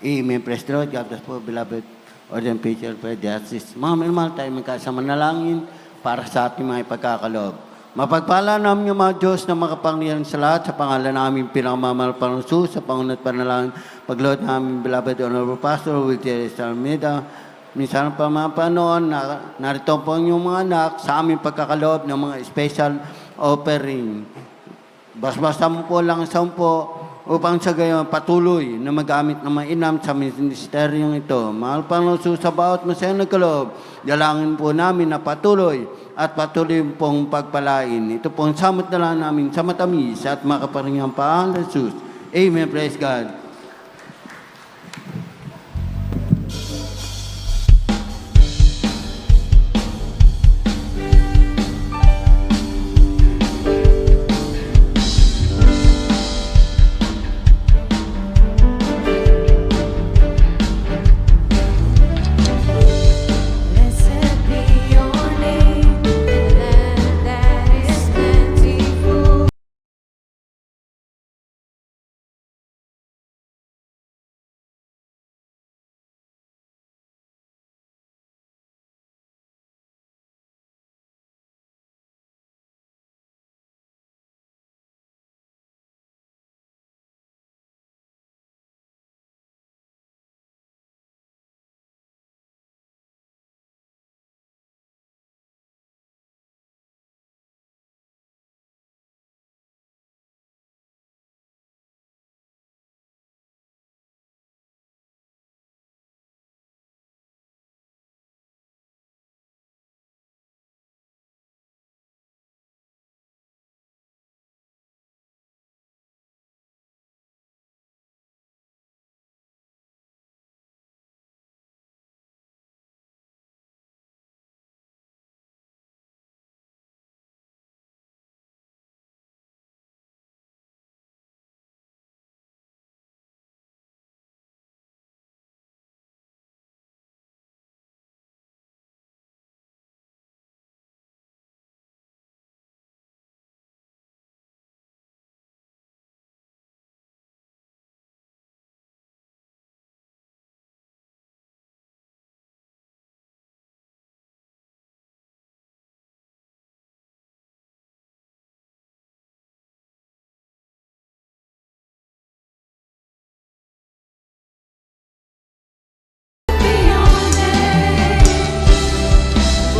Amen. Praise the Lord. God bless po, beloved Ordained Preacher, Fred Justice. Mga minamahal tayo magkasama nalangin para sa ating mga ipagkakaloob. Mapagpala namin yung mga Diyos na makapangyarihan sa lahat sa pangalan namin pinakamamahal pa ng Jesus, sa pangunat panalangin, paglood namin beloved Honorable Pastor Wilteres Almeida. Minsan pa mga panoon, narito po ang inyong mga anak sa aming pagkakaloob ng mga special offering. Basta mo po lang sa po upang sa gayon patuloy na magamit ng mainam sa ministeryong ito. Mahal pa ng Jesus sa bawat masayang nagkaloob, dalangin po namin na patuloy at patuloy pong pagpalain. Ito pong samot na lang namin sa matamis at makaparingang pangalan ng Jesus. Amen. Praise God. Blessed be your name, the land that is plentiful.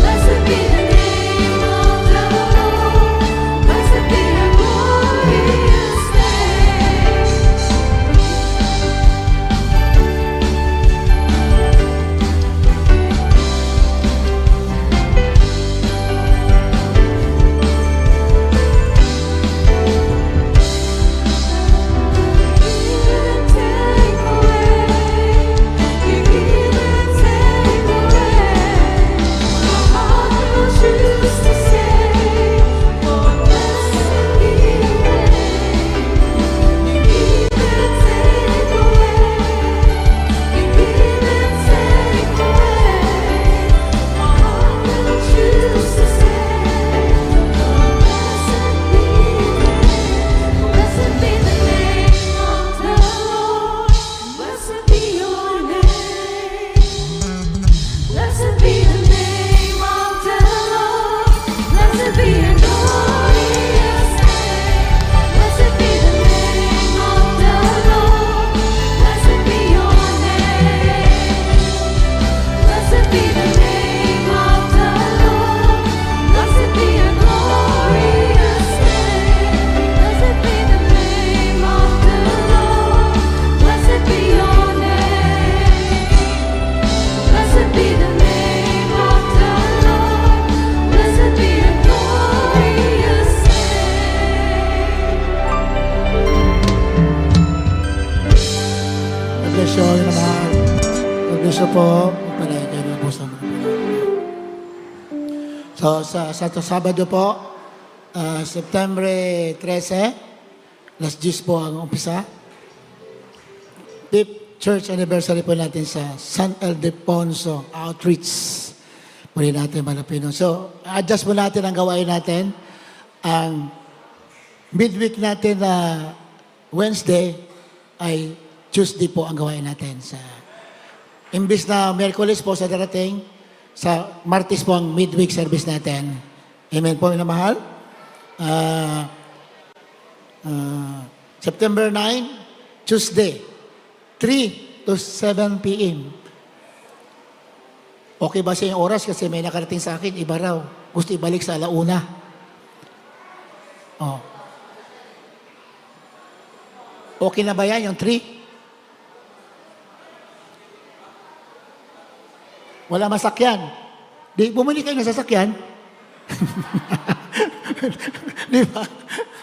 Blessed be the name of the Lord. Blessed be the glorious Take away, you give and take away. My heart will choose to say, for blessed be your name. You give and take away, you give and take away. My heart will choose to say, blessed be the name of the Lord. Blessed be your name. Blessed be the name of the Lord. Blessed be your glorious name. Blessed be the name of the Lord. Blessed be your name. Blessed be the name of the Lord. Blessed be your glorious name. Blessed be the name of the Lord. Blessed be your name. Blessed be the name of the Lord. Blessed be your glorious name. God bless you all naman. God bless you po. Magpalaya kayo ng puso mo. So, sa Sabado po, September 13, last 10 po ang umpisa. 5th church anniversary po natin sa San Ildefonso Outreach. Muli natin malapino. So, adjust po natin ang gawain natin. Ang midweek natin na Wednesday ay Tuesday po ang gawain natin. Imbis na Miyerkules po sa darating, sa Martes po ang midweek service natin. Amen po, minamahal. September 9, Tuesday, 3 to 7 p.m. Okay ba sa yung oras? Kasi may nakarating sa akin, iba raw. Gusto ibalik sa alauna. Oh. Okay na ba yan, yung 3? Wala masakyan. Di, bumili kayo ng sasakyan. Di ba?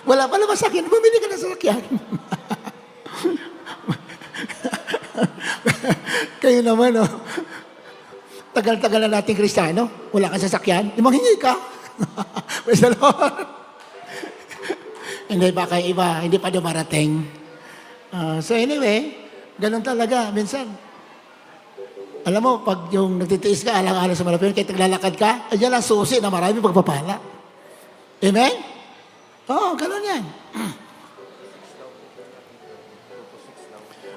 Wala pala masakyan, bumili ka ng sasakyan. Kayo naman, oh. Tagal-tagal na natin Kristiyano. Wala kang sasakyan. Di manghingi ka. Praise the Lord. Hindi ba kayo iba? Hindi pa dumarating. So anyway, ganun talaga. Minsan, alam mo, pag yung nagtitiis ka, alang-alang sa malapit, kahit naglalakad ka, ayan ang susi na marami pagpapala. Amen? Oo, ganun yan.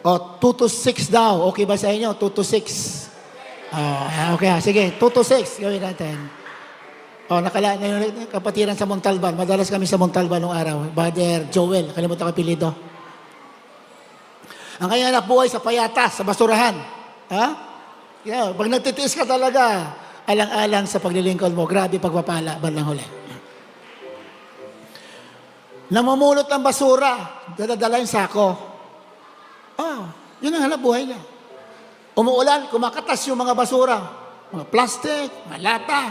2 to 6 daw. Okay ba sa inyo? 2 to 6. Okay, sige. 2 to 6. Gawin natin. Nakala na yung kapatiran sa Montalban. Madalas kami sa Montalban nung araw. Brother Joel. Kalimutan ko apelido. Ang kanya anak buhay sa payatas, sa basurahan. Ha? Yeah, pag nagtitiis ka talaga, alang-alang sa paglilingkod mo, grabe pagpapala, bandang huli. Namumulot ng basura, dadadala yung sako. Yun ang hanap buhay niya. Umuulan, kumakatas yung mga basura, mga plastic, mga lata.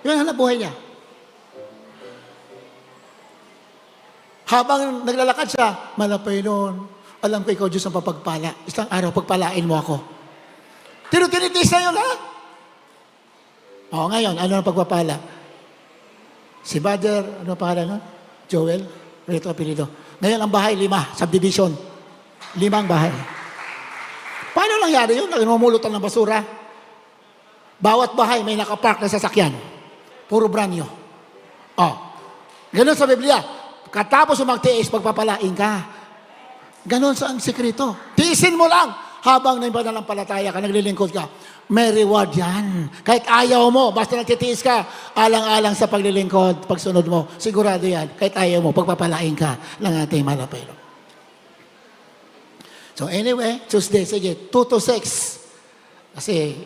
Yun ang hanap buhay niya. Habang naglalakad siya, malapay noon, alam ko ikaw Diyos ang papagpala. Isang araw, pagpalain mo ako. Tinitiis na yun, ha? Ngayon, ano ang pagpapala? Si Brother, ano ang pangalan nun? Joel? Ito apelido. Ngayon, ang bahay, 5, subdivision. 5 bahay. Paano nangyari yun? Namumulutan ng basura. Bawat bahay may nakapark na sasakyan. Puro brand new. Ganun sa Biblia. Katapos magtiis, pagpapalain ka. Ganun sa ang sekreto. Tiisin mo lang habang nananampalataya ka, naglilingkod ka. May reward yan. Kahit ayaw mo, basta nagtitiis ka, alang-alang sa paglilingkod, pagsunod mo, sigurado yan. Kahit ayaw mo, pagpapalain ka ng ating malapelo. So anyway, Tuesday, sige, 2 to 6. Kasi,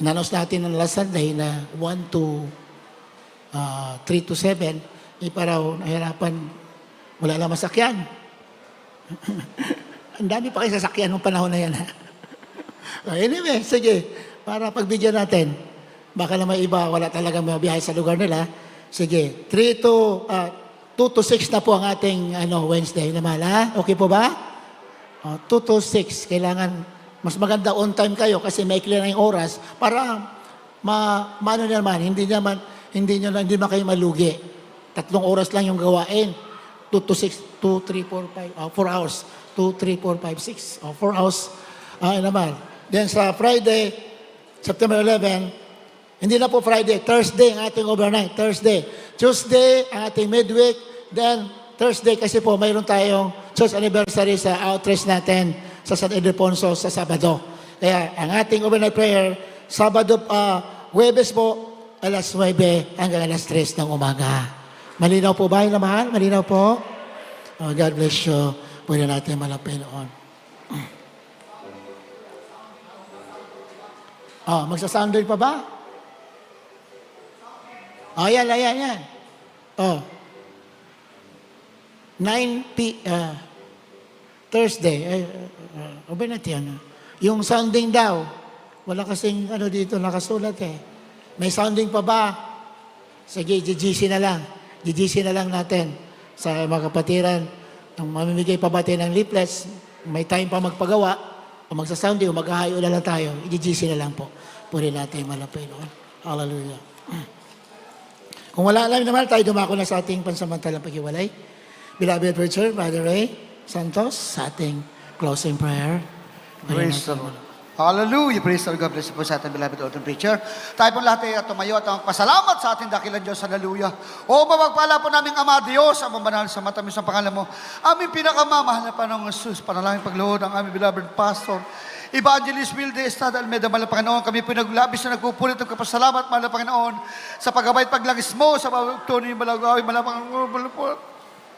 inanos natin ng last Sunday na 1 to 3 to 7, para nahirapan, wala na masakyan. Ang dami pa kayo sasakyan ng panahon na yan. Anyway, sige, para pagbigyan natin, baka na may iba, wala talagang mabiyahe sa lugar nila. Sige, 2 to 6 na po ang ating Wednesday naman, ha? Okay po ba? 2 to 6, kailangan, mas maganda on time kayo kasi may clear na yung oras para maano naman, hindi man kayo malugi. 3 oras lang yung gawain. 2 to 6, 2, 3, 4, 5, 4 hours. 2, 3, 4, 5, 6. 4 hours naman. Then sa Friday, September 11, hindi na po Friday, Thursday ang ating overnight. Thursday. Tuesday, ang ating midweek. Then Thursday kasi po mayroon tayong church anniversary sa outreach natin sa San Ildefonso sa Sabado. Kaya ang ating overnight prayer, Sabado, Huwebes po, alas 9 hanggang alas 3 ng umaga. Malinaw po ba yung mahal? Malinaw po? God bless you. Pwede natin malapin noon. Magsasound pa ba? Yan. 9 Thursday. Ba natin yan? Yung sounding daw. Wala kasing dito nakasulat eh. May sounding pa ba? Sige, GGC na lang. GGC na lang natin sa mga kapatiran. Ang mamimigay pa ba tayo ng leaflets, may time pa magpagawa, o magsasounding, o maghahayo na lang tayo, i-GGC na lang po. Puri natin malapay noon. Hallelujah. Kung wala alam naman, tayo dumako na sa ating pansamantalang paghiwalay. Beloved Preacher, Brother Ray Santos, sa ating closing prayer. Praise the Lord. Hallelujah. Praise the Lord. God bless you po sa ating beloved ordained preacher. Tayo po lahat ay tumayo at pasalamat sa ating dakilang Diyos. Hallelujah. O mapagpala po naming Ama Diyos, ang mabanal sa matamis ng pangalan mo. Aming pinakamamahal na Panginoong Jesus, panalangin pagluhod ang aming beloved pastor, Evangelist Wilde Estrada Almeida, mahal na Panginoon. Kami pinaglabis na nagpupulit ng kapasalamat, mahal na Panginoon, sa paggabay at paglangis mo, sa pagtuloy ng malagawi, mahal na Panginoon.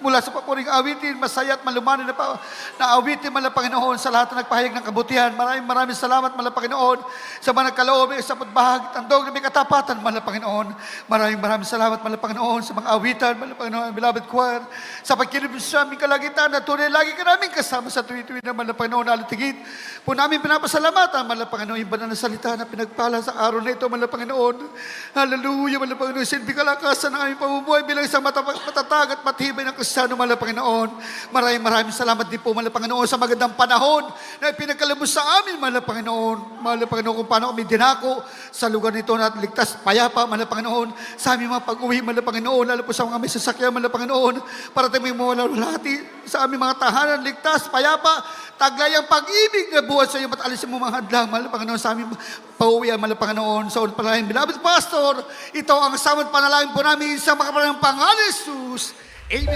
Mula sa papuring awitin, masaya at malumanin na awitin, mahal na Panginoon, sa lahat na nagpahayag ng kabutihan. Maraming salamat, mahal na Panginoon, sa mga nagkaloob, sa pagbahagi, tandog na may katapatan, mahal na Panginoon. Maraming salamat, mahal na Panginoon, sa mga awitan, mahal na Panginoon, beloved choir, sa pagkilibis sa aming kalagitan, na tunay lagi ka namin kasama sa tuwi-tuwi na, mahal na Panginoon, alitigit. Po namin pinapasalamatan, mahal na Panginoon, yung banal na salita na pinagpala sa araw na ito, mahal na Panginoon. Hallelujah, mahal na Panginoon, silbi kalakasan ng aming pamumuhay bilang isang matatag at matibay ng Kristiyano, mahal na Panginoon. Maraming salamat din po, mahal na Panginoon, sa magandang panahon na pinagkalabos sa amin, mahal na Panginoon. Mahal na Panginoon, kung paano kami dinako sa lugar nito na ligtas, payapa, mahal na Panginoon, sa aming mga pag-uwi, mahal na Panginoon, lalo po sa mga may sasakyan, mahal na Panginoon, para tayo may mawalahati sa aming mga tahanan, ligtas, payapa, taglay ang pag-ibig na buhat sa iyo, at alisin mo mga hadlang, mahal na Panginoon, sa aming pauwian, mahal na Panginoon, sa unang panalangin, beloved pastor, ito ang samang panalangin po namin sa mga pangalan ng Pangalan Jesus. Amen.